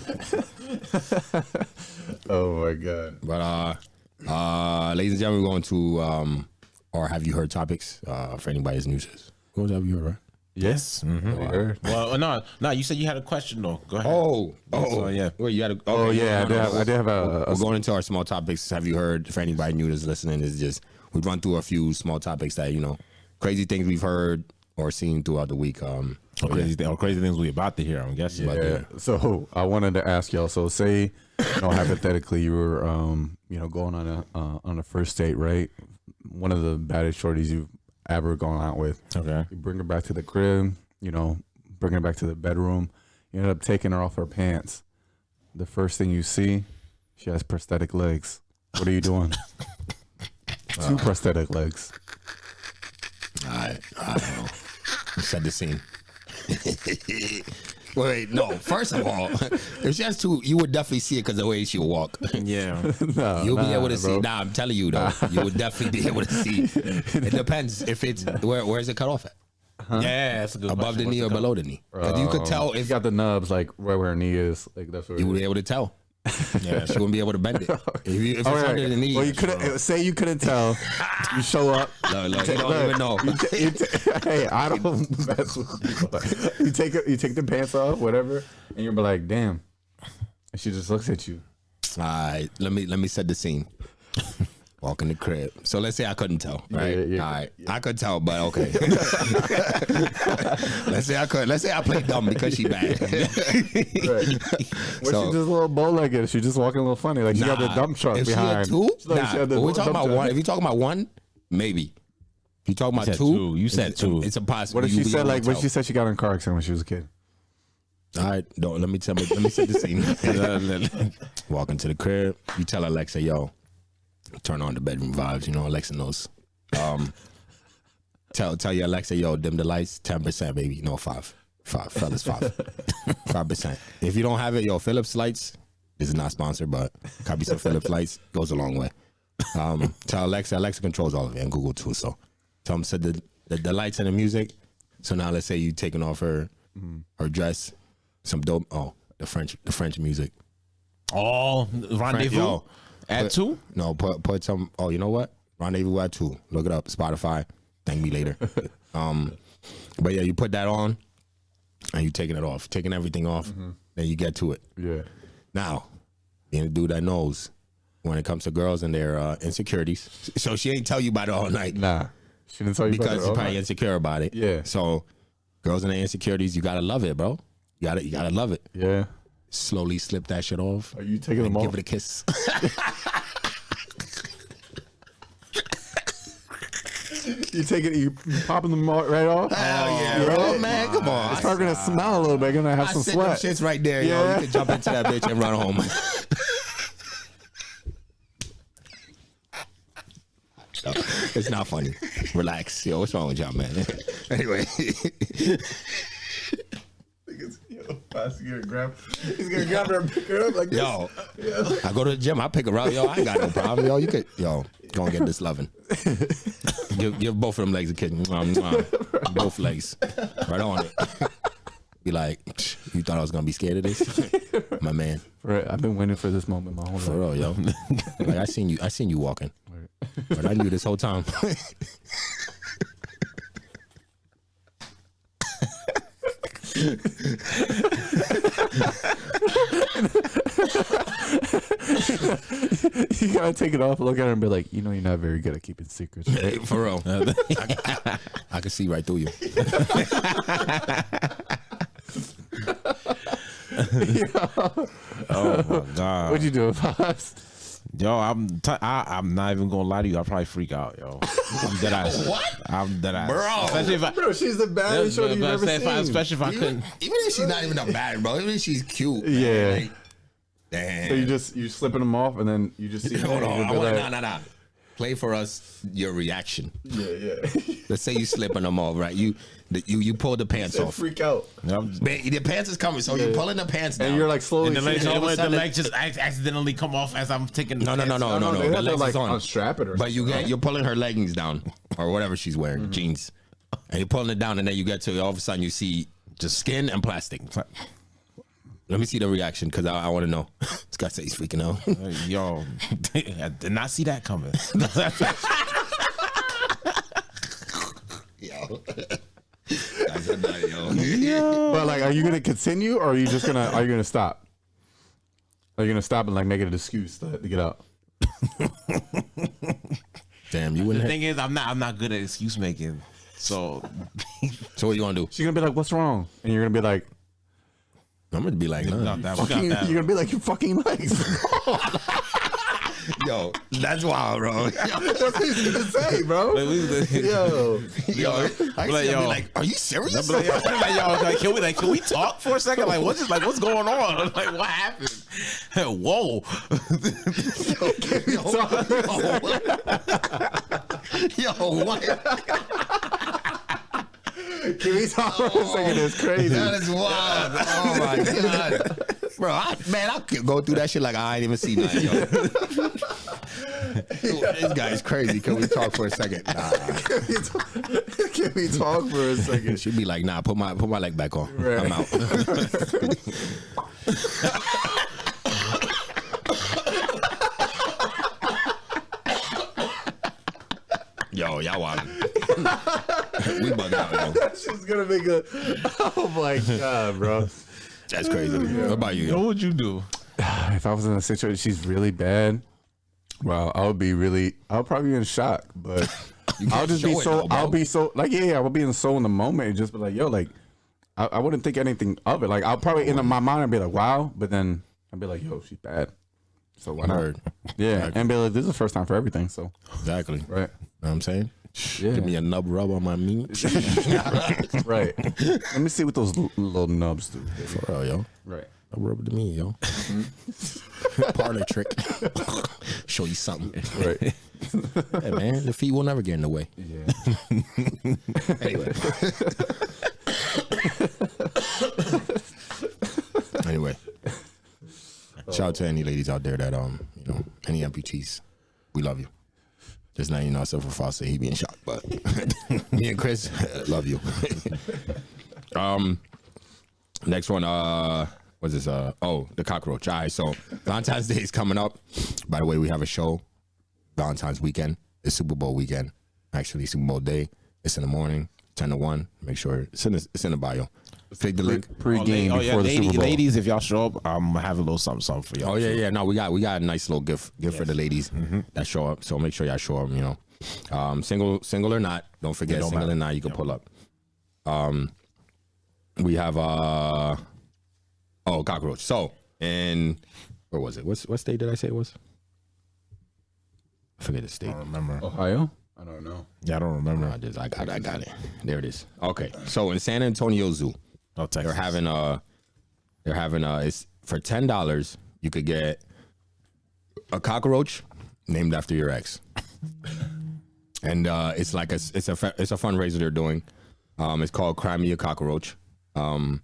Oh my god. But ladies and gentlemen, we're going to or have you heard topics for anybody's news. What have you heard, right? Yes. Mm-hmm. We heard. Well, no. You said you had a question though. Go ahead. So, yeah. Wait, you had a, Oh yeah, I did have a We're going into our small topics. Have you heard? For anybody new that's listening, is just we run through a few small topics that crazy things we've heard or seen throughout the week. Crazy things we about to hear. I'm guessing. Yeah. So I wanted to ask y'all. So say, hypothetically, you were, going on a first date, right? One of the baddest shorties you've ever gone out with. Okay. You bring her back to the crib. Bring her back to the bedroom. You end up taking her off her pants. The first thing you see, she has prosthetic legs. What are you doing? 2 prosthetic legs. I don't know. Set the scene. Wait, no. First of all, if she has two, you would definitely see it because the way she will walk. Yeah. You'll be able to see. bro. Nah, I'm telling you though, you would definitely be able to see. It depends if it's where's it cut off at? Yeah, that's a good Above the question. knee or below the knee? 'Cause you could tell If if you got the nubs like right where her knee is, like that's where you would be able to tell. Yeah, she wouldn't be able to bend it. If it's Alright. under the knee, Well, you couldn't say you couldn't tell. You show up. look, you don't even know. Hey, I don't mess with you. You take the pants off, whatever, and you'll be like, damn. And she just looks at you. All right, let me set the scene. Walk in the crib. So let's say I couldn't tell, right? Yeah. All right, I could tell, but okay. Let's say I could. Let's say I played dumb because she bad. Right. Where So- she just a little bow-legged. She just walking a little funny. Like she got the dump truck if behind. She had two, She's like, she had the we're talking dump about truck. one. If you're talking about one, maybe. If you're talking about said two, two. You said two. It's a possibility. What if she said like when she said she got in a car accident when she was a kid? All right, don't let me set the scene. Walk into the crib. You tell Alexa, yo, turn on the bedroom vibes. You know, Alexa knows. Tell your Alexa, yo, dim the lights, 10%, baby. No, 5, fellas, 5%. If you don't have it, yo, Philips lights. This is not sponsored, but copy some Philips lights goes a long way. Tell Alexa controls all of it, and Google too. So tell them set the lights and the music. So now let's say you taking off her dress, some dope. Oh, the French music. Oh, rendezvous Yo, at 2. No, put some. Oh, you know what? Rendezvous at 2. Look it up. Spotify. Thank me later. But yeah, you put that on, and you taking it off, taking everything off. Then you get to it. Yeah. Now, being a dude that knows when it comes to girls and their insecurities, so she ain't tell you about it all night Nah. She didn't tell you because about you're it. probably insecure about it. Yeah. So, girls and their insecurities, you gotta love it, bro. You gotta love it. Yeah. Slowly slip that shit off. Are you taking and them give off? it a kiss. You popping them right off? Hell yeah, bro, man, come on. It's probably gonna smell a little bit. Gonna have I some said them sweat. shits right there, yo. Yeah. You can jump into that bitch and run home. It's not funny. Relax, yo. What's wrong with y'all, man? Anyway, He's gonna grab her and pick her up like this. yo, I go to the gym. I pick her up, yo. I ain't got no problem, yo. You could, yo, go and get this loving. Give both of them legs a kiss. Mwah, mwah. Both legs, right on it. Be like, you thought I was gonna be scared of this, my man? Right, I've been waiting for this moment my whole For life. real, yo. Like I seen you walking, but I knew this whole time. You gotta take it off, look at her, and be like, you know, you're not very good at keeping secrets. Right? Hey, for real. I can see right through you. Oh my god. What'd you do, Pops? Yo, I'm not even gonna lie to you. I'll probably freak out, yo. I'm dead ass. What? I'm dead ass. Bro. Especially if I, Bro, she's the baddest shorty you've ever seen. especially if I couldn't. Even if she's not even that bad, bro. Even if she's cute. man, Yeah. like, damn. So you slipping them off, and then you just see. Hold her, on. and I you'll be want like, to play for us your reaction. Yeah. Let's say you slipping them off, right? You pull the pants off. Freak out, Man, the pants is coming, so you're pulling the pants down. and you're like slowly. And the legs, seeing- all of a sudden- the legs just accidentally come off as I'm taking. No. they The have to, legs like is on. unstrap it or But you're pulling her leggings down or whatever she's wearing, jeans, and you're pulling it down, and then you get to all of a sudden you see just skin and plastic. Let me see the reaction because I want to know. This guy said he's freaking out. Yo, I did not see that coming. Yo. Guys are not, yo. But like, are you gonna continue, or are you gonna stop? Are you gonna stop and like make it an excuse to get out? Damn, you The wouldn't. thing is, I'm not good at excuse making. So So what you gonna do? She's gonna be like, "What's wrong?" And you're gonna be like, I'm gonna be like, no, nah. that "Fucking," that. you're gonna be like, "Your fucking legs." Yo, that's wild, bro. That's what he's gonna say, bro. Yo, Yo, I Like, see him be yo. like, are you serious? Can we talk for a second? Like, what's going on? Like, what happened? Whoa! Yo, what? Can we talk for a second? It's crazy. That is wild. Oh my god, bro! I could go through that shit like I ain't even see nothing. Yo. This guy's crazy. Can we talk for a second? Nah. Can we talk for a second? She'd be like, nah, put my leg back on. Right. I'm out. Yo, y'all wild. We bugged out, yo. That shit's gonna make a. Oh my god, bro. That's crazy. What about you? What Yo? would you do? If I was in a situation she's really bad, well, I would probably be in shock, but I'll just be show it, so. though, bro. I'll be so like I would be so in the moment and just be like, yo, like I wouldn't think anything of it. Like I'll probably in my mind I'd be like, wow, but then I'd be like, yo, she's bad. So why not? Heard. Yeah, Exactly. and be like, this is the first time for everything. So Exactly. right, Know what I'm saying? yeah, Give me a nub rub on my meat. right. Let me see what those little nubs do. Baby. For real, yo. Right. Nub rub to me, yo. Parlor trick. Show you something. Right. Hey, man, the feet will never get in the way. Yeah. Anyway. Shout out to any ladies out there that any amputees. We love you. Just letting you know, so for Foster, he be in shock, but me and Chris love you. Next one, what's this? The cockroach. All right, so Valentine's Day is coming up. By the way, we have a show Valentine's weekend. It's Super Bowl weekend. Actually, Super Bowl day. It's in the morning, 10 to 1. Make sure it's in the bio. Click the link. Pre-game before the Super Bowl. Ladies, if y'all show up, I'm gonna have a little something for y'all. Oh yeah. No, we got a nice little gift for the ladies that show up. So make sure y'all show up. Single or not, don't forget. don't Single matter. or not, you can pull up. We have cockroach. So where was it? What state did I say it was? I forget the state. I don't remember. Ohio? I don't know. Yeah, I don't remember. I got it. There it is. Okay. So in San Antonio Zoo, Oh, Texas. they're having it's for $10 you could get a cockroach named after your ex. And it's like it's a fundraiser they're doing. It's called Cry Me a Cockroach. And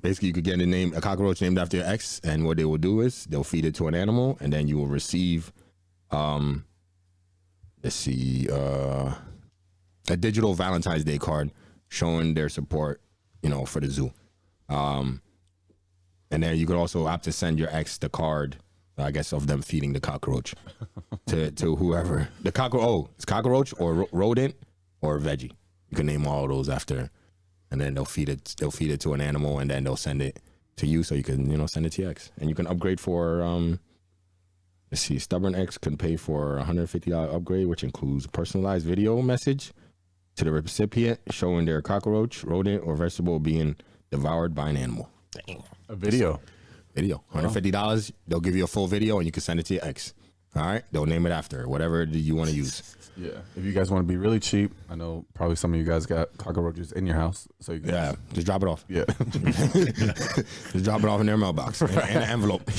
basically you could get a cockroach named after your ex, and what they will do is they'll feed it to an animal, and then you will receive a digital Valentine's Day card showing their support, for the zoo. And then you could also opt to send your ex the card, I guess, of them feeding the cockroach to whoever. The cockroach, it's cockroach or rodent or veggie. You can name all of those after, and then they'll feed it to an animal, and then they'll send it to you so you can, send it to your ex. And you can upgrade for, let's see, Stubborn X can pay for a $150 upgrade, which includes a personalized video message to the recipient showing their cockroach, rodent, or vegetable being devoured by an animal. Dang. A video. $150. They'll give you a full video, and you can send it to your ex. All right, they'll name it after whatever you want to use. Yeah. If you guys want to be really cheap, I know probably some of you guys got cockroaches in your house, so you can Just drop it off. yeah. Just drop it off in their mailbox in an envelope.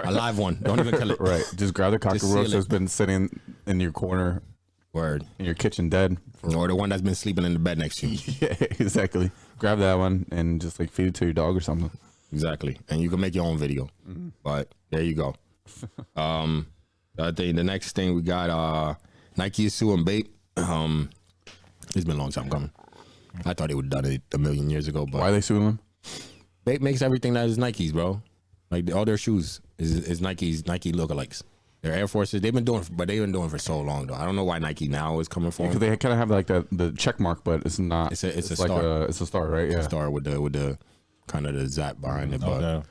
A live one. Don't even kill it. Right. Just grab the seal cockroach it. that's been sitting in your corner Word. in your kitchen dead. Or the one that's been sleeping in the bed next to you. Yeah, exactly. Grab that one and just like feed it to your dog or something. Exactly. And you can make your own video. But there you go. The next thing we got, Nike is suing Bape. It's been a long time coming. I thought they would have done it a million years ago, but Why are they suing them? Bape makes everything that is Nikes, bro. Like all their shoes is Nike lookalikes. Their Air Forces, they've been doing for so long though. I don't know why Nike now is coming for Because them. they kind of have like the check mark, but it's not. It's a like star. it's a star, right? Yeah. Star with the kind of the zap behind it, but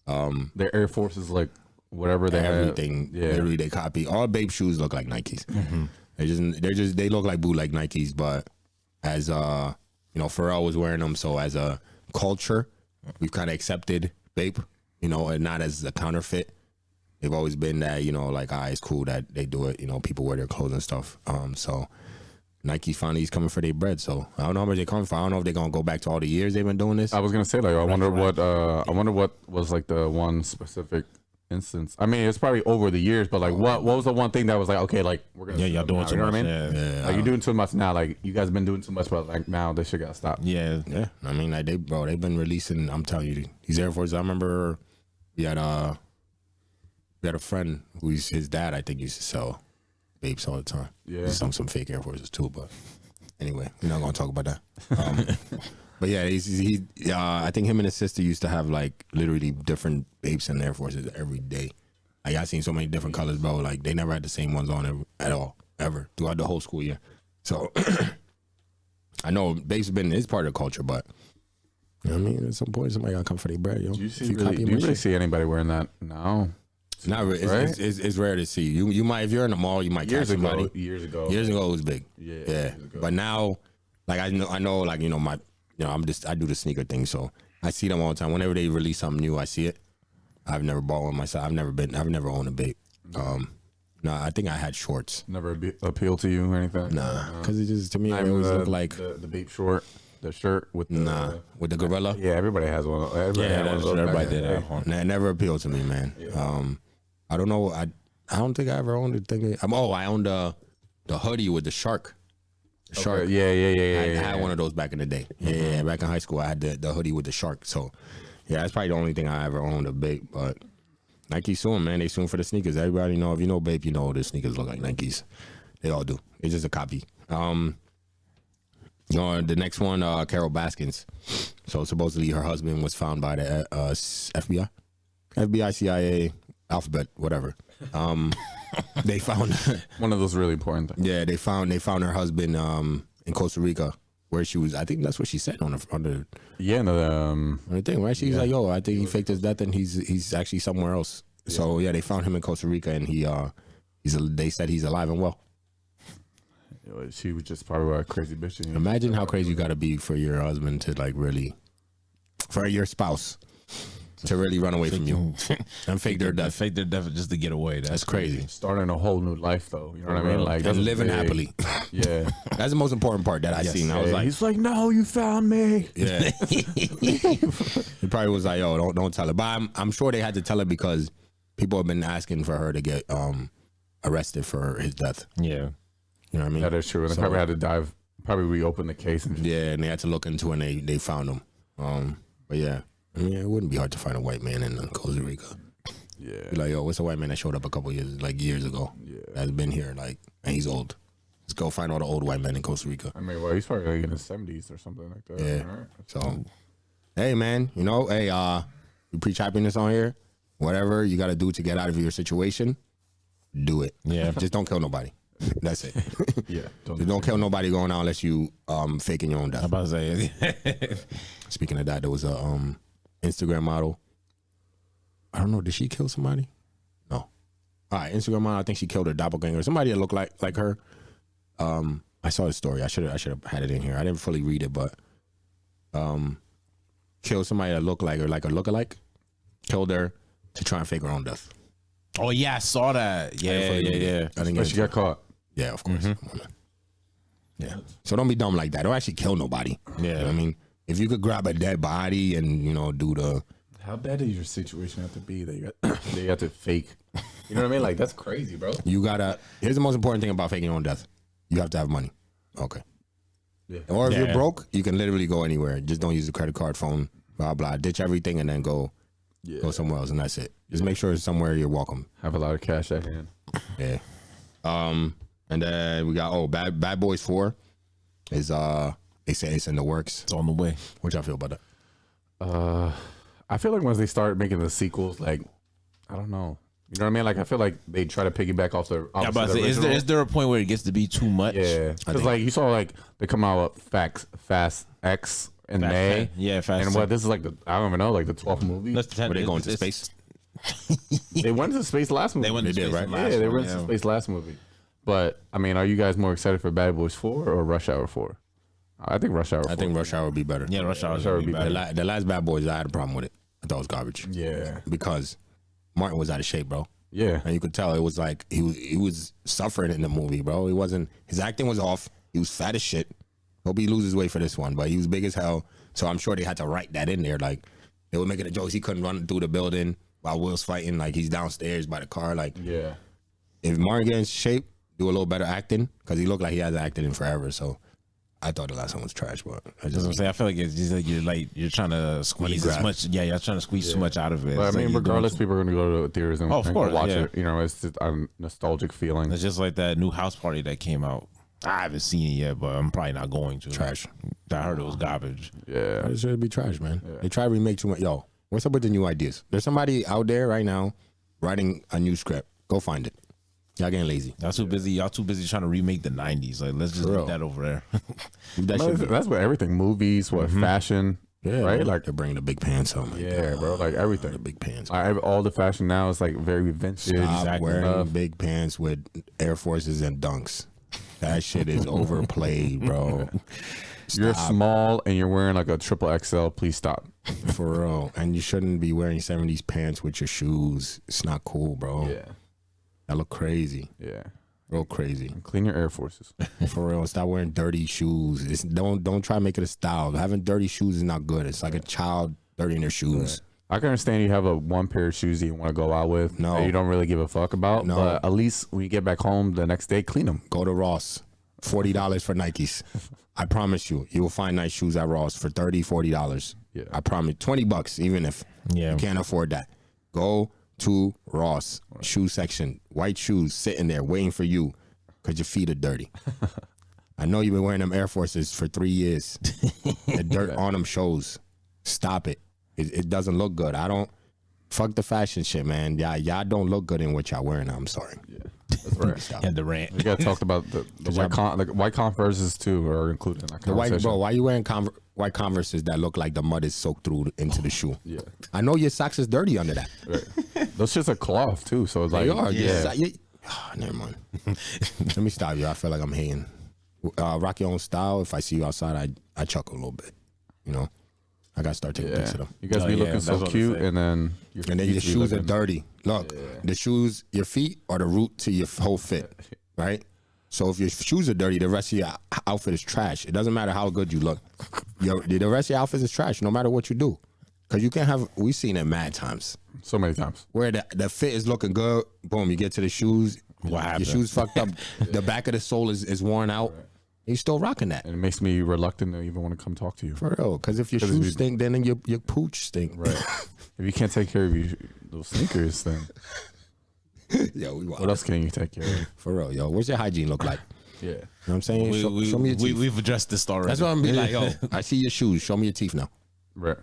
Okay. Their Air Force is like whatever they have. everything literally they copy. All Bape shoes look like Nikes. They look like bootleg Nikes, but as Pharrell was wearing them, so as a culture, we've kind of accepted Bape, and not as a counterfeit. They've always been that, it's cool that they do it. People wear their clothes and stuff. So Nike finally is coming for their bread. So I don't know how much they're coming for. I don't know if they're gonna go back to all the years they've been doing this. I was gonna say like I wonder what was like the one specific instance? I mean, it's probably over the years, but like, what was the one thing that was like, okay, like we're gonna y'all doing now, too you know much. what I mean? Yeah. Like you're doing too much now. Like you guys been doing too much, but like now this shit got stopped. Yeah. Yeah, I mean, like they've been releasing. I'm telling you, these Air Forces. I remember we had a friend who's his dad. I think used to sell vapes all the time. Yeah. some fake Air Forces too. But anyway, we're not gonna talk about that. But yeah, I think him and his sister used to have like literally different vapes and Air Forces every day. Like I seen so many different colors, bro. Like they never had the same ones on at all, ever throughout the whole school year. So I know vapes is part of the culture, but you know what I mean, at some point somebody gotta come for their bread, yo. Do you If copy my really shit. see anybody wearing that? No. It's not really. Right? It's rare to see. You might, if you're in the mall, you might catch Years somebody. ago. Years ago. Years ago it was big. Yeah, Yeah. years ago. But now, like I know, like I do the sneaker thing, so I see them all the time. Whenever they release something new, I see it. I've never bought one myself. I've never owned a vape. No, I think I had shorts. Never appealed to you or anything? Nah, because it just to me it Not even always the, look like the vape short, the shirt with the with the gorilla. Yeah, everybody has one. Everybody had one of those everybody back in did the day. have one. Nah, it never appealed to me, man. I don't know. I don't think I ever owned a thing. I owned the hoodie with the shark. The shark. Okay, yeah. I had one of those back in the day. Yeah, back in high school, I had the hoodie with the shark. So, yeah, that's probably the only thing I ever owned a vape. But Nike suing, man. They suing for the sneakers. Everybody know, if you know vape, you know the sneakers look like Nikes. They all do. It's just a copy. The next one, Carol Baskins. So supposedly her husband was found by the FBI, CIA, Alphabet, whatever. They found One of those really important things. yeah, they found her husband in Costa Rica, where she was. I think that's what she said on the Yeah, no, thing, right? She's like, "Yo, I think he faked his death, and he's actually somewhere else." So yeah, they found him in Costa Rica, and they said he's alive and well. she was just probably a crazy bitch. You know? Imagine how crazy you got to be for your husband to for your spouse to really run away from you and fake their death. Fake their death just to get away. That's crazy. Starting a whole new life, though. You know what I mean? Like that's And living big. happily. Yeah. That's the most important part that I seen. I was like, he's like, no, you found me. yeah. He probably was like, yo, don't tell her. But I'm sure they had to tell her because people have been asking for her to get arrested for his death. Yeah. You know what I mean? That is true. And they probably had to probably reopen the case and just, Yeah, and they had to look into it and they found him. But yeah, I mean, it wouldn't be hard to find a white man in Costa Rica. yeah. Be like, yo, what's a white man that showed up a couple years ago? Yeah. That's been here, and he's old. Let's go find all the old white men in Costa Rica. I mean, well, he's probably like in his 70s or something like that. Yeah. Right? So, hey, man, we preach happiness on here. Whatever you got to do to get out of your situation, do it. Yeah. Just don't kill nobody. That's it. Yeah. Just don't kill nobody going out unless you faking your own death. I'm about to say. Speaking of that, there was a Instagram model. I don't know. Did she kill somebody? No. All right, Instagram model. I think she killed her doppelganger. Somebody that looked like her. I saw the story. I should have had it in here. I didn't fully read it, but killed somebody that looked like her, like a lookalike. Killed her to try and fake her own death. Oh yeah, I saw that. Yeah. I didn't But get she got caught. Yeah, of course. Come on, man. Yeah. So don't be dumb like that. Don't actually kill nobody. Yeah. You know what I mean, if you could grab a dead body and do the. How bad does your situation have to be that you have to fake? You know what I mean? Like, that's crazy, bro. You gotta. Here's the most important thing about faking your own death. You have to have money. Okay. Yeah. Or if you're Yeah. broke, you can literally go anywhere. Just don't use the credit card, phone, blah blah. Ditch everything and then go somewhere else, and that's it. Just make sure it's somewhere you're welcome. Have a lot of cash at hand. Yeah. And then we got Bad Boys 4 is they say it's in the works. It's on the way. What y'all feel about that? I feel like once they start making the sequels, like, I don't know. You know what I mean? Like, I feel like they try to piggyback off the. Yeah, but is there a point where it gets to be too much? Yeah, because like you saw, like they come out with Fast X in May. Yeah, Fast. And what this is like I don't even know, like the 12th movie. That's the Were they going to space? They went to space last movie. They went to They did, space right? in the last Yeah, they one, went to yeah. space last movie. But I mean, are you guys more excited for Bad Boys 4 or Rush Hour 4? I think Rush Hour 4. I think Rush Hour would be better. Yeah, Rush Hour Hour would be would be better. The last Bad Boys, I had a problem with it. I thought it was garbage. Yeah. Because Martin was out of shape, bro. Yeah. And you could tell it was like he was suffering in the movie, bro. His acting was off. He was fat as shit. Hope he loses weight for this one, but he was big as hell. So I'm sure they had to write that in there. Like they were making the jokes. He couldn't run through the building. while Will's fighting. Like he's downstairs by the car. Like Yeah. if Martin gets in shape, do a little better acting because he looked like he hasn't acted in forever. So I thought the last one was trash, but That's what I'm saying. I feel like it's just like you're trying to squeeze as much. Yeah, you're trying to squeeze too much out of it. But I It's mean, like you're doing regardless, people are going to go to the theaters and, of and course, watch yeah. it. You know, it's just a nostalgic feeling. It's just like that new House Party that came out. I haven't seen it yet, but I'm probably not going to. trash. I heard it was garbage. Yeah. It should be trash, man. They try to remake too much. Yo, what's up with the new ideas? There's somebody out there right now writing a new script. Go find it. Y'all getting lazy. Y'all too busy. Y'all too busy trying to remake the '90s. Like, let's just For real. leave that over there. That But should be. that's what everything, movies, fashion, Yeah, right? bro. Like, they're bringing the big pants on. yeah, bro, like everything. The big pants. All the fashion now is like very vintage. Stop wearing stuff. big pants with Air Forces and Dunks. That shit is overplayed, bro. You're small and you're wearing like a triple XL. Please stop. For real. And you shouldn't be wearing 70s pants with your shoes. It's not cool, bro. Yeah, That look crazy. yeah. Real crazy. Clean your Air Forces. For real. Stop wearing dirty shoes. Don't try to make it a style. Having dirty shoes is not good. It's like a child dirtying their shoes. I can understand you have a one pair of shoes that you want to go out with. No. That you don't really give a fuck about. No. But at least when you get back home the next day, clean them. Go to Ross. $40 for Nikes. I promise you, you will find nice shoes at Ross for $30, $40. Yeah. I promise. $20, even if you can't afford that. Go to Ross shoe section. White shoes sitting there waiting for you because your feet are dirty. I know you've been wearing them Air Forces for 3 years. The dirt on them shows. Stop it. It doesn't look good. I don't. Fuck the fashion shit, man. Y'all don't look good in what y'all wearing. I'm sorry. Yeah, that's right. Stop. And the rant. We got to talk about the white Converses too are included in that The white, conversation. bro, why you wearing white Converses that look like the mud is soaked through into the shoe? Yeah. I know your socks is dirty under that. Right. Those shits are cloth too, so it's like They are. yeah. Never mind. Let me stop you. I feel like I'm hating. Rock your own style. If I see you outside, I chuckle a little bit. You know, I gotta start taking pics of them. You guys be looking that's so what I'm cute, saying. and then Your shoes are dirty. Look, the shoes, your feet are the root to your whole fit, right? So if your shoes are dirty, the rest of your outfit is trash. It doesn't matter how good you look. The rest of your outfit is trash, no matter what you do. Because you can't have, we've seen it mad times, so many times. where the fit is looking good, boom, you get to the shoes, What happened? your shoes fucked up, the back of the sole is worn out. You're still rocking that. And it makes me reluctant to even want to come talk to you. For real, because if your 'Cause shoes if stink, then your pooch stink. Right. If you can't take care of those sneakers, then Yo, we what wild. else can you take care of? For real, yo. What's your hygiene look like? Yeah. You know what I'm saying? show me your teeth. We've addressed this already. That's what I'm be like, yo. I see your shoes. Show me your teeth now. Right.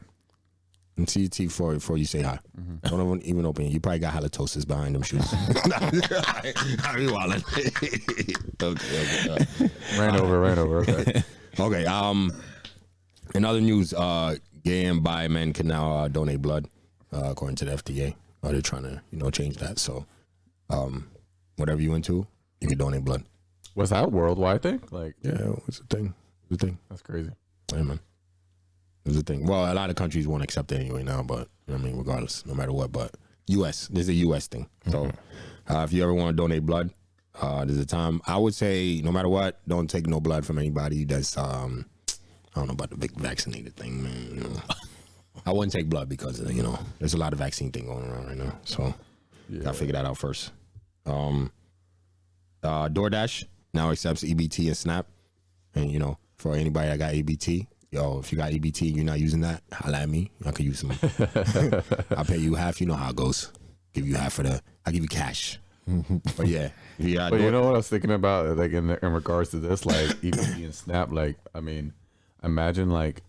And see your teeth before you say hi. Don't even open it. You probably got halitosis behind them shoes. I be wildin'. Okay. Ran over. Okay. Okay. In other news, gay and bi men can now donate blood, according to the FDA. They're trying to, change that. So, whatever you into, you can donate blood. Was that a worldwide thing? Like, Yeah, it's a thing. It's a thing. that's crazy. Yeah, man. It's a thing. Well, a lot of countries won't accept it anyway now, but you know what I mean, regardless, no matter what. But U.S., this is a U.S. thing. So if you ever want to donate blood, there's a time. I would say, no matter what, don't take no blood from anybody that's, I don't know about the big vaccinated thing, man. You know. I wouldn't take blood because, there's a lot of vaccine thing going around right now. So gotta figure that out first. DoorDash now accepts EBT and SNAP. And, for anybody that got EBT, yo, if you got EBT and you're not using that, holla at me. I could use some. I'll pay you half. You know how it goes. Give you half I'll give you cash. But yeah. But you know what I was thinking about, like in regards to this, like EBT and SNAP, like, I mean, imagine like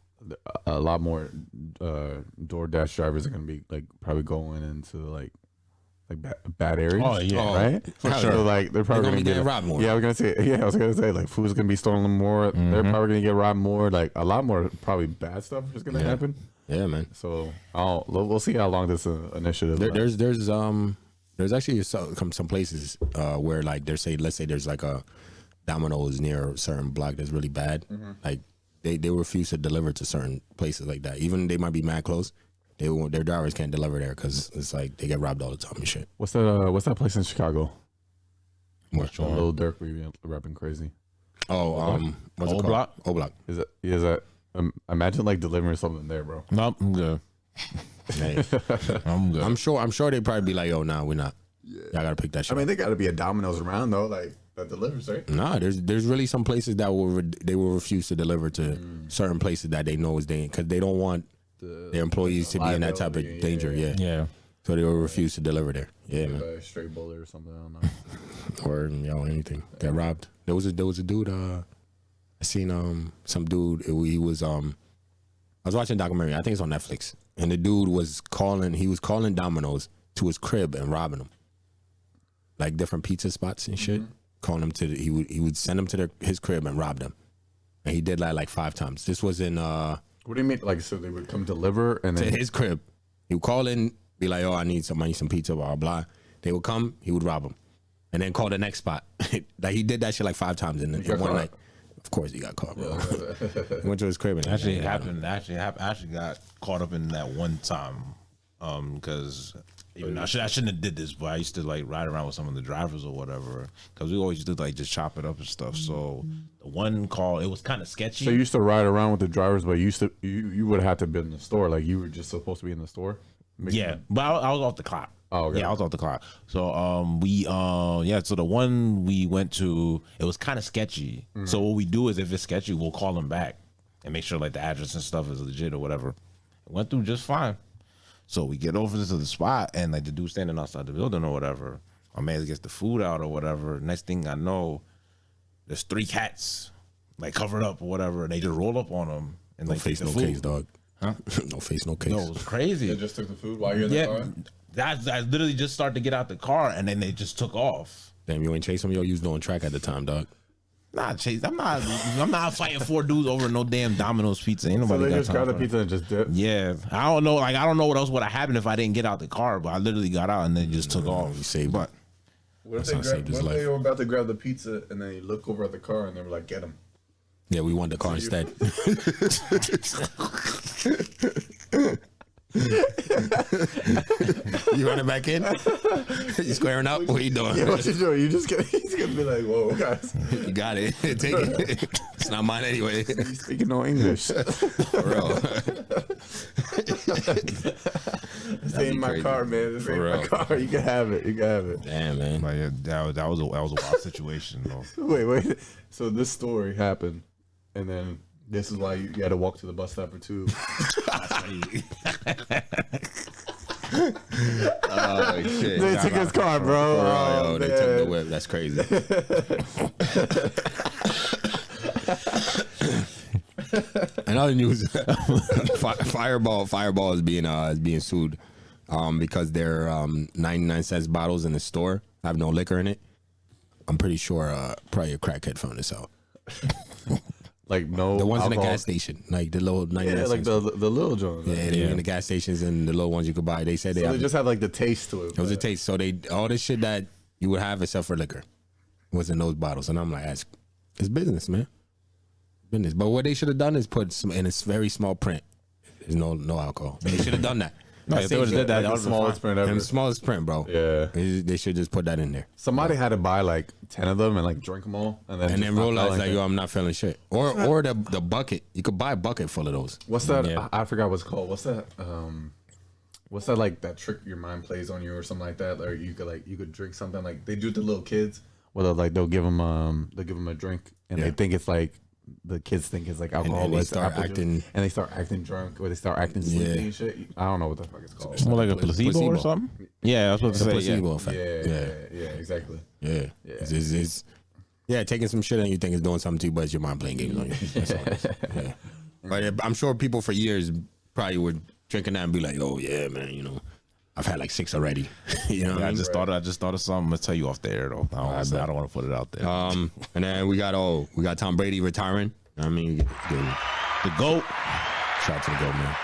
a lot more DoorDash drivers are gonna be like probably going into like bad areas. Oh, yeah. Right? For So, sure. like they're probably gonna be get getting robbed more. Yeah, I was gonna say like food's gonna be stolen more. They're probably gonna get robbed more. Like a lot more probably bad stuff is gonna happen. Yeah, man. So we'll see how long this initiative. lasts. There's actually some places where like let's say there's like a Domino's near a certain block that's really bad. Like they refuse to deliver to certain places like that. Even they might be mad close. Their drivers can't deliver there because it's like they get robbed all the time and shit. What's that place in Chicago? Which one? Lil Durk rapping crazy. Oh, what's it Old called? Block? Old Block. Is that imagine like delivering something there, bro. Nope, I'm good. Hey, I'm good. I'm sure they'd probably be like, yo, nah, we're not. Y'all gotta pick that shit I mean, up. they got to be a Domino's around though, like that delivers, right? Nah, there's really some places that they will refuse to deliver to certain places that they know is dangerous because they don't want their employees to be in that type of danger. Yeah. Yeah. So they will refuse to deliver there. Yeah, man. A straight bullet or something. I don't know. Or anything. Get robbed. There was a dude. I seen some dude. He was I was watching a documentary. I think it's on Netflix. And the dude was calling. He was calling Domino's to his crib and robbing them. Like different pizza spots and shit. Calling them to he would send them to his crib and rob them. And he did that like 5 times. This was in What do you mean? Like, so they would come deliver and to then his crib. He would call in, be like, "Oh, I need some pizza, blah blah." They would come. He would rob them, and then call the next spot. Like he did that shit like 5 times in one caught? night. Of course, he got caught, bro. He went to his crib and Actually, it happened. Actually, got caught up in that one time. Because even I shouldn't have did this, but I used to like ride around with some of the drivers or whatever. Because we always used to like just chop it up and stuff. So the one call, it was kind of sketchy. So you used to ride around with the drivers, but you would have had to be in the store. Like you were just supposed to be in the store. Yeah, but I was off the clock. Oh, okay. Yeah, I was off the clock. So so the one we went to, it was kind of sketchy. So what we do is if it's sketchy, we'll call them back and make sure like the address and stuff is legit or whatever. It went through just fine. So we get over to the spot and like the dude standing outside the building or whatever. My man gets the food out or whatever. Next thing I know, there's 3 cats like covered up or whatever. And they just roll up on them and no like face, take no the food. case, dog. Huh? No face, no case. No, it was crazy. They just took the food while you're in the car. I literally just started to get out the car and then they just took off. Damn, you ain't chase him. Yo, you was doing track at the time, dog. Nah, Chase, I'm not fighting 4 dudes over no damn Domino's pizza. Ain't So nobody they got just time grabbed the for pizza and just dipped. Yeah, I don't know. Like I don't know what else would have happened if I didn't get out the car, but I literally got out and then just took off. You saved But What if, That's how I saved his life. they were about to grab the pizza and then you look over at the car and they were like, "Get him." Yeah, we want the car instead. You running back in? You squaring up? What you doing? Yeah, what you doing? You just gonna, he's gonna be like, "Whoa, guys, You got it. Take it. It's not mine anyway. he's speaking no English." For real. This ain't my crazy. car, man. This For ain't my real. car. You can have it. You can have it. Damn, man. But yeah, that was a wild situation though. Wait. So this story happened, and then this is why you had to walk to the bus stop or two. Oh, shit. They took his car, bro. Oh, they took the man. whip. That's crazy. Another news: Fireball is being sued because their 99-cent bottles in the store have no liquor in it. I'm pretty sure probably a crackhead found this out. Like no, The ones in alcohol. the gas station, like the little 99 Yeah, like cents. the little Jones. Yeah, they were in the gas stations and the little ones you could buy. They said So they just had like the taste to it. it was a taste. So they all this shit that you would have except for liquor was in those bottles. And I'm like, it's business, man. Business. But what they should have done is put some in a very small print. There's no alcohol. They should have done that. No, if they would have did that, Like that the was smallest print ever. And the smallest print, bro. Yeah. They should just put that in there. Somebody had to buy like 10 of them and like drink them all, and then And just then not realize feel like, it. yo, I'm not feeling shit. Or the bucket. You could buy a bucket full of those. What's that? Yeah. I forgot what's called. What's that? What's that like that trick your mind plays on you or something like that? Or you could drink something like they do to little kids. Well, they'll give them a drink and Yeah. they think it's like the kids think it's like alcohol. and they but it's start apple juice. acting- and they start acting drunk or they start acting sleepy Yeah. and shit. I don't know what the fuck it's called. It's more like a placebo or something. Yeah, I was supposed It's a to say. placebo Yeah. effect. Yeah, exactly. Yeah. It's taking some shit and you think it's doing something to you, but it's your mind playing games on you. That's all it is. Yeah. But I'm sure people for years probably were drinking that and be like, oh, yeah, man, you know, I've had like 6 already. You know what Yeah, I I mean? just thought of something. I'm gonna tell you off the air though. I don't want to put it out there. And then we got Tom Brady retiring. I mean, The GOAT. shout out to the GOAT, man.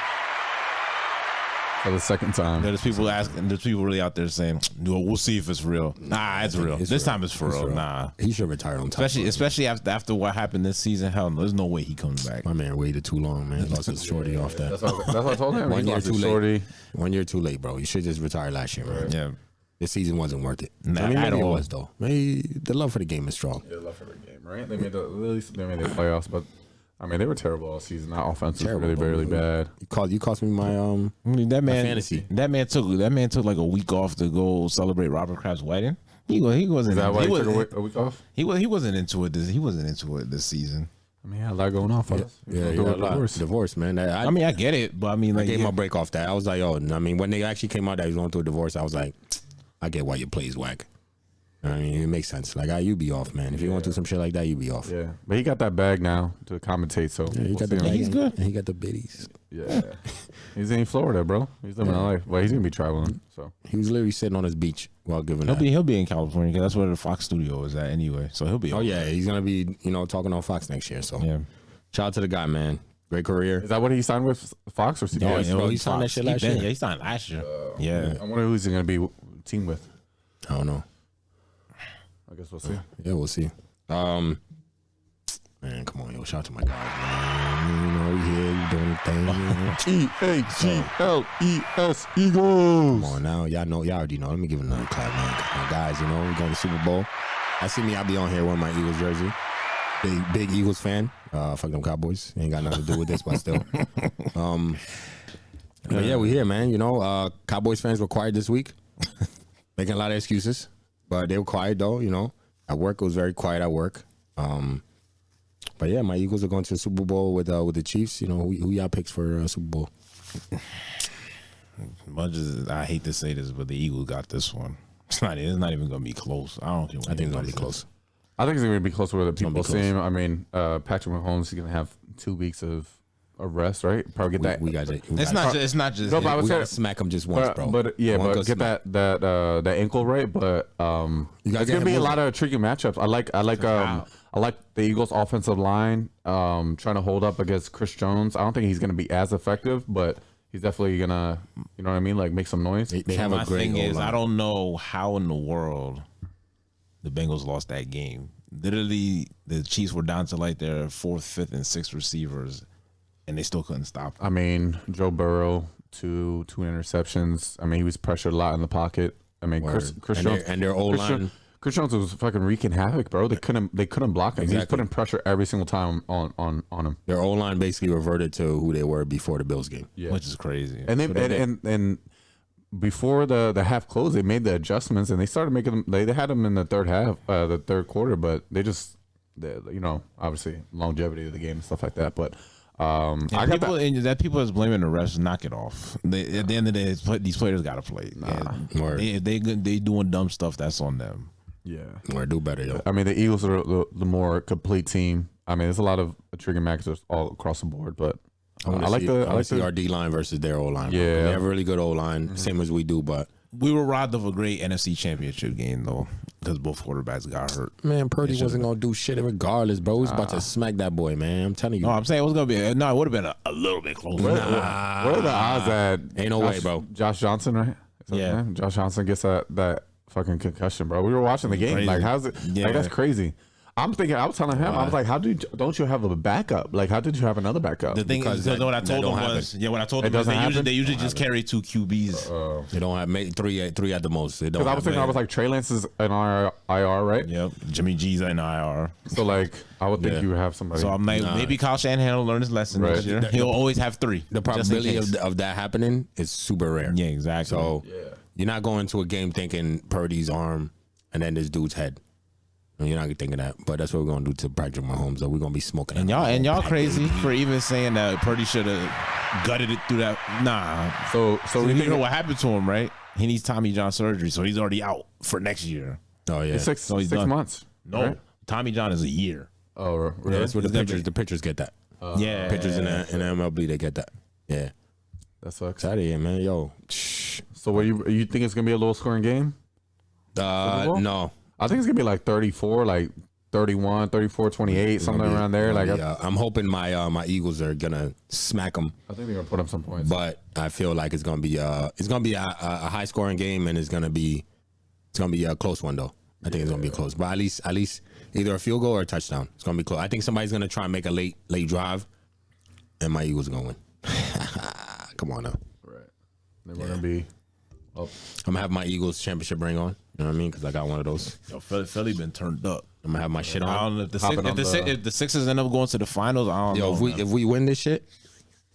For the second time. There's people asking. There's people really out there saying, "No, we'll see if it's real." Nah, it's real. It's This real. time it's for real. Nah, He should retire on top. especially after what happened this season. Hell no, there's no way he comes back. My man waited too long, man. Lost his shorty off that. That's what I told him. 1 He year lost too his late. shorty. 1 year too late, bro. You should just retire last year, man. Yeah, This season wasn't worth it. Nah, I mean, at maybe it all. was though. Maybe the love for the game is strong. Yeah, love for the game, right? They made the playoffs, but I mean, they were terrible all season. That offense was Terrible, really bro. bad. You cost me my I mean, that man, fantasy. That man took like a week off to go celebrate Robert Kraft's wedding. He wasn't. Is that why he he was, took a week off? He wasn't into it. He wasn't into it this season. I mean, he had a lot going on for us. Yeah, divorce, man. I mean, I get it, but I mean, I like, gave him a break off that. I was like, I mean, when they actually came out that he was going through a divorce, I was like, I get why your play's whack. I mean, it makes sense. Like, you be off, man. If you going through some shit like that, you be off. Yeah, but he got that bag now to commentate. So Yeah, he got the see him. bag. He's good. And he got the biddies. Yeah, he's in Florida, bro. He's living a life. Well, he's gonna be traveling. So He was literally sitting on his beach while giving that. He'll be in California because that's where the Fox studio is at anyway. So he'll be. Oh yeah, he's gonna be talking on Fox next year. So Yeah. shout out to the guy, man. Great career. is that what he signed with Fox or CBS? Yeah, bro, he signed that shit last year. Yeah, he signed last year. Yeah. I wonder who he's gonna be team with. I don't know. I guess we'll see. Yeah, we'll see. Man, come on, shout out to my guys, man. We here, you doing the thing. EAGLES Eagles. Come on now, y'all already know. Let me give another clap, man. My guys, we going to the Super Bowl. I see me, I'll be on here wearing my Eagles jersey. Big Eagles fan. Fuck them Cowboys. Ain't got nothing to do with this, but still. But yeah, we here, man. Cowboys fans were quiet this week. Making a lot of excuses. But they were quiet though, At work, it was very quiet at work. But yeah, my Eagles are going to the Super Bowl with the Chiefs. Who y'all picks for Super Bowl? Much as I hate to say this, but the Eagles got this one. It's not even going to be close. I think I think it's going to be close. I think it's going to be closer with the people close. seeing. I mean, Patrick Mahomes is going to have 2 weeks of rest, right? Probably get that. We got it. It's not just. No, but I was We saying, got to smack them just once, bro. but Go get smack. that ankle right. But gotta it's get gonna be him a lot of tricky matchups. I like the Eagles' offensive line trying to hold up against Chris Jones. I don't think he's gonna be as effective, but he's definitely gonna, you know what I mean, like make some noise. They have My a great thing is, O-line. I don't know how in the world the Bengals lost that game. Literally, the Chiefs were down to like their 4th, 5th, and 6th receivers, and they still couldn't stop them. I mean, Joe Burrow, two interceptions. I mean, he was pressured a lot in the pocket. I mean, Chris And Jones their O-line. Chris Jones was fucking wreaking havoc, bro. They couldn't block him. He was Exactly. putting pressure every single time on him. Their O-line basically reverted to who they were before the Bills game. Yeah. Which is crazy. And and before the half closed, they made the adjustments and they started making them. They had them in the third quarter, but they just, obviously longevity of the game and stuff like that. But people that's blaming the refs, knock it off. At the end of the day, these players got to play. Word. They doing dumb stuff. That's on them. yeah, Or do better, yo. I mean the Eagles are the more complete team. I mean, there's a lot of intriguing matches all across the board, but I like our D line versus their O line. Yeah. They have a really good O line, same as we do. But We were robbed of a great NFC Championship game though, because both quarterbacks got hurt. man, Purdy wasn't gonna do shit regardless, bro. He's about to smack that boy, man. I'm telling you. No, I'm saying it was gonna be. No, it would have been a little bit closer. what are the odds that Ain't no way, bro. Josh Johnson, right? Is that Yeah. his name? Josh Johnson gets that fucking concussion, bro. We were watching the game. Crazy. Like, how's it? Yeah. Like, that's crazy. I was telling him, I was like, don't you have a backup? Like, how did you have another backup? The thing Because is, what I that told don't them happen. was, what I told It them is doesn't happen? they usually just carry 2 QBs. They don't have three at the most. They don't. Because I was thinking, I was like, Trey Lance is an IR, right? Yep, Jimmy G's in IR. So, like, I would think Yeah. you would have somebody. So I'm like, maybe Kyle Shanahan will learn his lesson Right. this year. He'll always have 3. the just in probability case. of that happening is super rare. Yeah, exactly. So you're not going to a game thinking Purdy's arm and then this dude's head. You're not thinking that, but that's what we're gonna do to Patrick Mahomes. Though we're gonna be smoking. and y'all crazy for even saying that Purdy should have gutted it through that. Nah. so You you think know what happened to him, right? He needs Tommy John surgery, so he's already out for next year. Oh yeah, it's six he's done. months? No, right? Tommy John is a year. Oh, Yeah, really? that's what the It's gonna pitchers. be- The pitchers get that. Yeah, Pitchers in the MLB they get that. Yeah, That sucks. out of here, man. Yo, So, what you think it's gonna be a low scoring game? Bowl? no. I think it's gonna be like 34, like 31, 34, 28, something around there. Like, I'm hoping my Eagles are gonna smack them, I think they're gonna put up some points. but I feel like it's gonna be a high scoring game, and it's gonna be a close one though. I think it's gonna be close, but at least either a field goal or a touchdown. It's gonna be close. I think somebody's gonna try and make a late drive, and my Eagles are gonna win. Come on now. Right. They're gonna be. I'm gonna have my Eagles championship ring on. You know what I mean? Because I got one of those. Yo, Philly been turned up. I'm gonna have my shit I on. don't know if the, Hopping on if the Sixers end up going to the finals. I don't Yo, know. if we win this shit,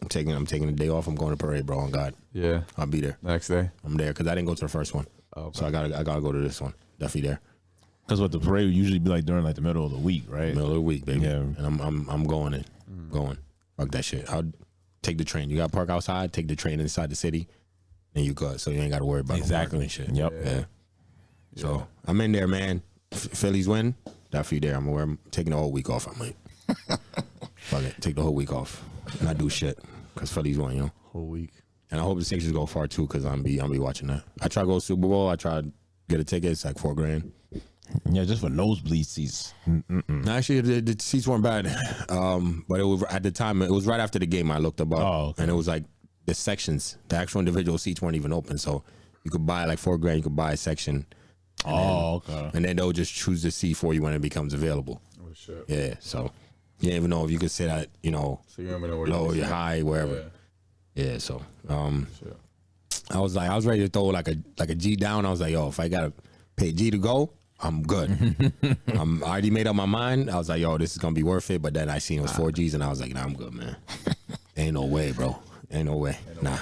I'm taking a day off. I'm going to parade, bro. On God, Yeah. I'll be there. Next day. I'm there because I didn't go to the first one, so I gotta go to this one. Definitely there. Because what the parade would usually be like during like the middle of the week, right? Middle of the week, baby. Yeah. And I'm going in. Going. Fuck that shit. I'll take the train. You got to park outside. Take the train inside the city, and you go. So you ain't got to worry about no parking and shit. Yep. Yeah. So I'm in there, man. Phillies win. Definitely there. I'm taking the whole week off. I might. Fuck it. Take the whole week off. Not do shit because Phillies won, you know. Whole week. And I hope the Sixers go far too because I'm be watching that. I try to go to Super Bowl. I try to get a ticket. It's like $4,000. Yeah, just for nosebleed seats. No, actually, the seats weren't bad. But it was at the time. It was right after the game. I looked up, okay. and it was like the sections, the actual individual seats weren't even open. So you could buy like $4,000. You could buy a section. Okay. And then they'll just choose the seat for you when it becomes available. Oh shit. Yeah. So you don't even know if you could sit at So you don't even know where low or you high, wherever. Yeah. So I was ready to throw like a G down. I was like, yo, if I gotta pay G to go, I'm good. I already made up my mind. I was like, yo, this is gonna be worth it. But then I seen it was 4Gs, and I was like, nah, I'm good, man. Ain't no way, bro. Ain't no way. Nah.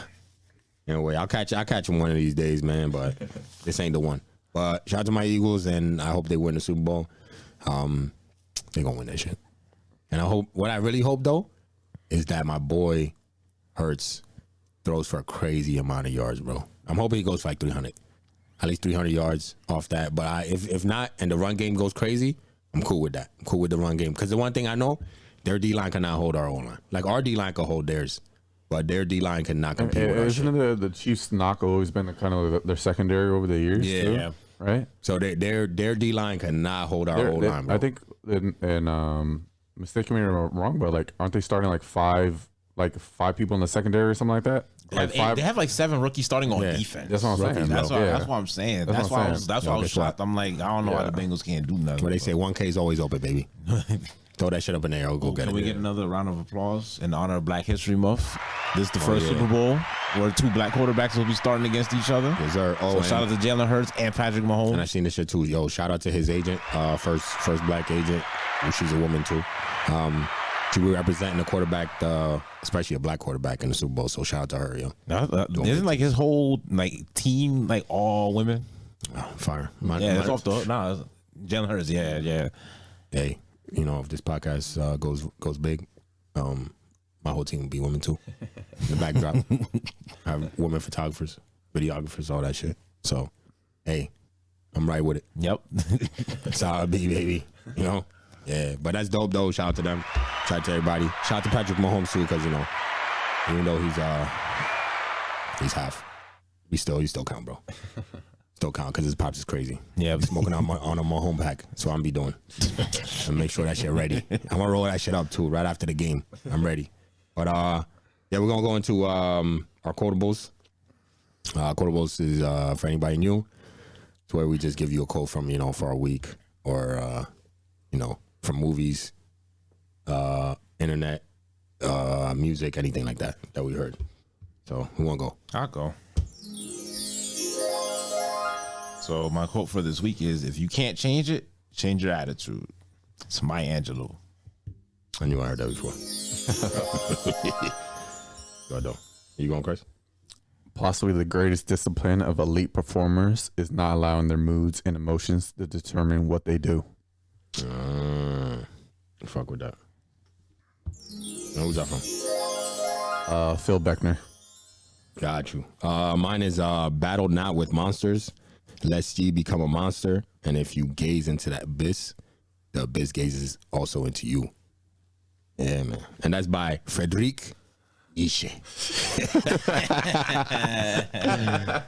Ain't no way. I'll catch him one of these days, man. But this ain't the one. But shout out to my Eagles, and I hope they win the Super Bowl. They're gonna win that shit. And what I really hope though is that my boy Hurts throws for a crazy amount of yards, bro. I'm hoping he goes for like 300. At least 300 yards off that. But if not, and the run game goes crazy, I'm cool with that. I'm cool with the run game. Because the one thing I know, their D-line cannot hold our O-line. Like, our D-line can hold theirs, but their D-line cannot compete with our shit. Isn't the Chiefs' knock always been kind of their secondary over the years? Yeah. Too? Yeah. Right? So their D-line cannot hold our O-line, bro. I think, and mistake me if I'm wrong, but like, aren't they starting like five people in the secondary or something like that? They have like 7 rookies starting on defense. That's what I'm saying. That's bro. what I'm saying. That's what I'm saying. That's why I was shocked. I'm like, I don't know why the Bengals can't do nothing. But they say 1K is always open, baby. Throw that shit up in there. I'll go get Can it. we get another round of applause in honor of Black History Month? This is the first Super Bowl where 2 black quarterbacks will be starting against each other. Yes, sir. Oh, So shout out to Jalen Hurts and Patrick Mahomes. And I seen this shit too. Yo, shout out to his agent, first black agent. She's a woman too. She was representing the quarterback, especially a black quarterback in the Super Bowl. So shout out to her, yo. Isn't like his whole like team like all women? Oh, fire. It's off the Jalen Hurts. Yeah. Hey, if this podcast goes big, my whole team will be women too. The backdrop, I have women photographers, videographers, all that shit. So, hey, I'm right with it. Yep. That's how I be, baby. Yeah, but that's dope though. Shout out to them. Shout out to everybody. Shout out to Patrick Mahomes too, because even though he's half, he still count, bro. Still count because his pops is crazy. Yeah, He's smoking on a Mahomes pack. So I'm be doing. And make sure that shit ready. I'm gonna roll that shit up too right after the game. I'm ready. But we're gonna go into our quotables. Quotables is for anybody new. It's where we just give you a quote from for a week or from movies, internet, music, anything like that we heard. So who wanna go? I'll go. So my quote for this week is, if you can't change it, change your attitude. It's Maya Angelou. I knew I heard that before. Go ahead, though. You going, Chris? Possibly the greatest discipline of elite performers is not allowing their moods and emotions to determine what they do. Fuck with that. Now, who's that from? Phil Beckner. Got you. Mine is battle not with monsters, lest ye become a monster. And if you gaze into that abyss, the abyss gazes also into you. Yeah, man. And that's by Frederic Nietzsche.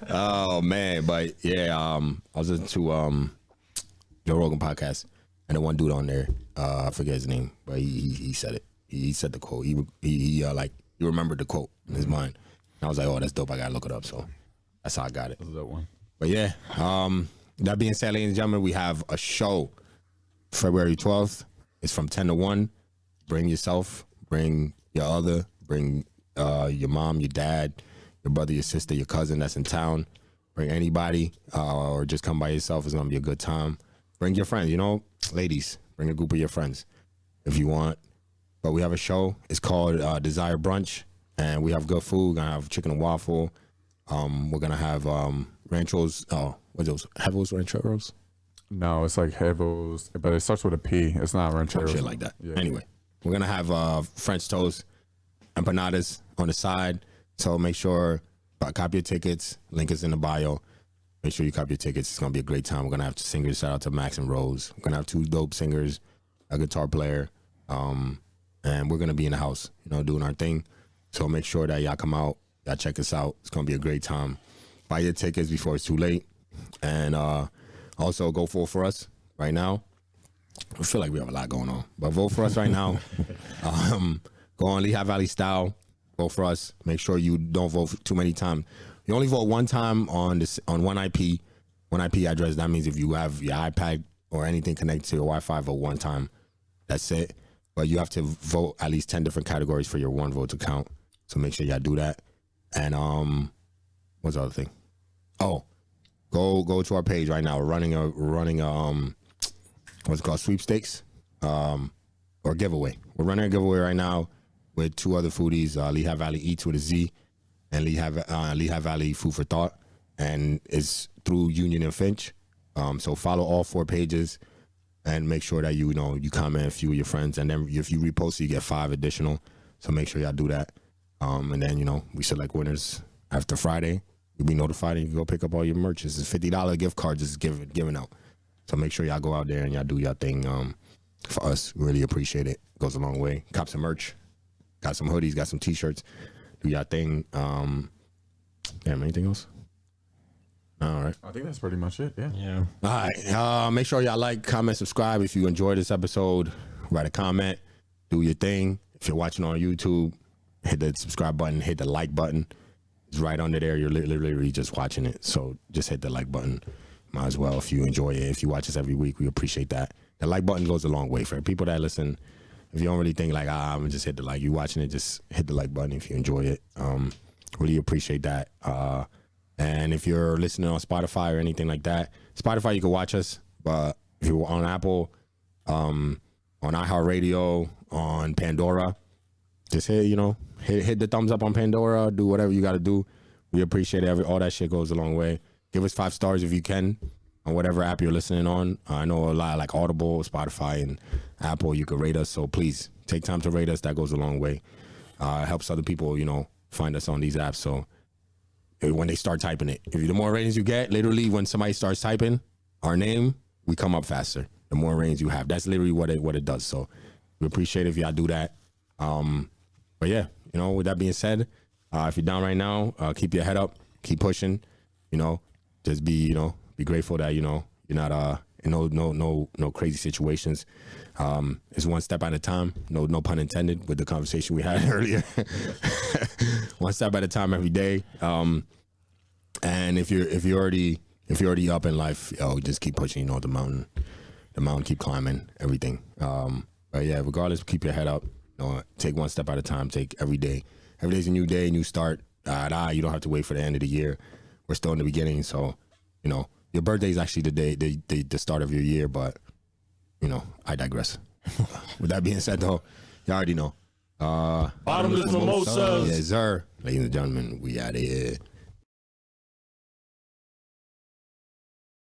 Oh man, but yeah, I was listening to Joe Rogan podcast, and the one dude on there, I forget his name, but he said it. He said the quote. He remembered the quote in his mind. And I was like, oh, that's dope. I gotta look it up. So that's how I got it. That's that one. But yeah, that being said, ladies and gentlemen, we have a show February 12th. It's from 10 to 1. Bring yourself, bring your other, bring your mom, your dad, your brother, your sister, your cousin that's in town. Bring anybody, or just come by yourself. It's gonna be a good time. bring your friends. You know, ladies, bring a group of your friends if you want. But we have a show. It's called Desire Brunch, and we have good food. We're gonna have chicken and waffle. We're gonna have ranchos. Oh, what's those? Hevos rancheros? No, it's like Hevos, but it starts with a P. It's not rancheros. Shit like that. Yeah. Anyway, we're gonna have French toast, empanadas on the side. So make sure copy your tickets. Link is in the bio. Make sure you copy your tickets. It's gonna be a great time. We're gonna have singers. Shout out to Max and Rose. We're gonna have 2 dope singers, a guitar player, and we're gonna be in the house, you know, doing our thing. So make sure that y'all come out, y'all check us out. It's gonna be a great time. Buy your tickets before it's too late, and also go vote for us right now. I feel like we have a lot going on, but vote for us right now. Go on Lehigh Valley Style. Vote for us. Make sure you don't vote too many times. You only vote one time on one IP address. That means if you have your iPad or anything connected to your Wi-Fi, vote one time. That's it. But you have to vote at least 10 different categories for your one vote to count. So make sure y'all do that. And what's the other thing? Oh, go to our page right now. We're running a what's it called, sweepstakes or giveaway. We're running a giveaway right now with 2 other foodies, Lehigh Valley Eats with a Z and Lehigh Valley Food for Thought, and it's through Union and Finch. So follow all 4 pages and make sure that you comment a few of your friends, and then if you repost it, you get 5 additional. So make sure y'all do that. And then we select winners after Friday. You'll be notified and you can go pick up all your merch. It's a $50 gift card just given out. So make sure y'all go out there and y'all do your thing. For us, we really appreciate it. Goes a long way. Cop some merch. Got some hoodies, got some t-shirts. Do your thing. Anything else? All right. I think that's pretty much it. Yeah. All right. Make sure y'all like, comment, subscribe. If you enjoyed this episode, write a comment. Do your thing. If you're watching on YouTube, hit the subscribe button, hit the like button. It's right under there. You're literally just watching it. So just hit the like button. Might as well if you enjoy it. If you watch us every week, we appreciate that. The like button goes a long way for people that listen. If you don't really think like, I'm gonna just hit the like, you watching it, just hit the like button if you enjoy it. Really appreciate that. And if you're listening on Spotify or anything like that, Spotify, you can watch us. But if you're on Apple, on iHeartRadio, on Pandora, just hit the thumbs up on Pandora. Do whatever you got to do. We appreciate it. All that shit goes a long way. Give us 5 stars if you can on whatever app you're listening on. I know a lot like Audible, Spotify, and Apple. You can rate us. So please take time to rate us. That goes a long way. It helps other people, find us on these apps. So when they start typing it, the more ratings you get, literally when somebody starts typing our name, we come up faster. The more ratings you have, that's literally what it does. So we appreciate it if y'all do that. But yeah, with that being said, if you're down right now, keep your head up, keep pushing. Just be grateful that you're not in no crazy situations. It's one step at a time. No pun intended with the conversation we had earlier. One step at a time every day. And if you're already up in life, just keep pushing. The mountain keep climbing. Everything. But yeah, regardless, keep your head up. Take one step at a time. Take every day. Every day's a new day, new start. You don't have to wait for the end of the year. We're still in the beginning, so your birthday is actually the start of your year. But I digress. With that being said, though, you already know. Bottomless mimosas. Yes, sir. Ladies and gentlemen, we out of here.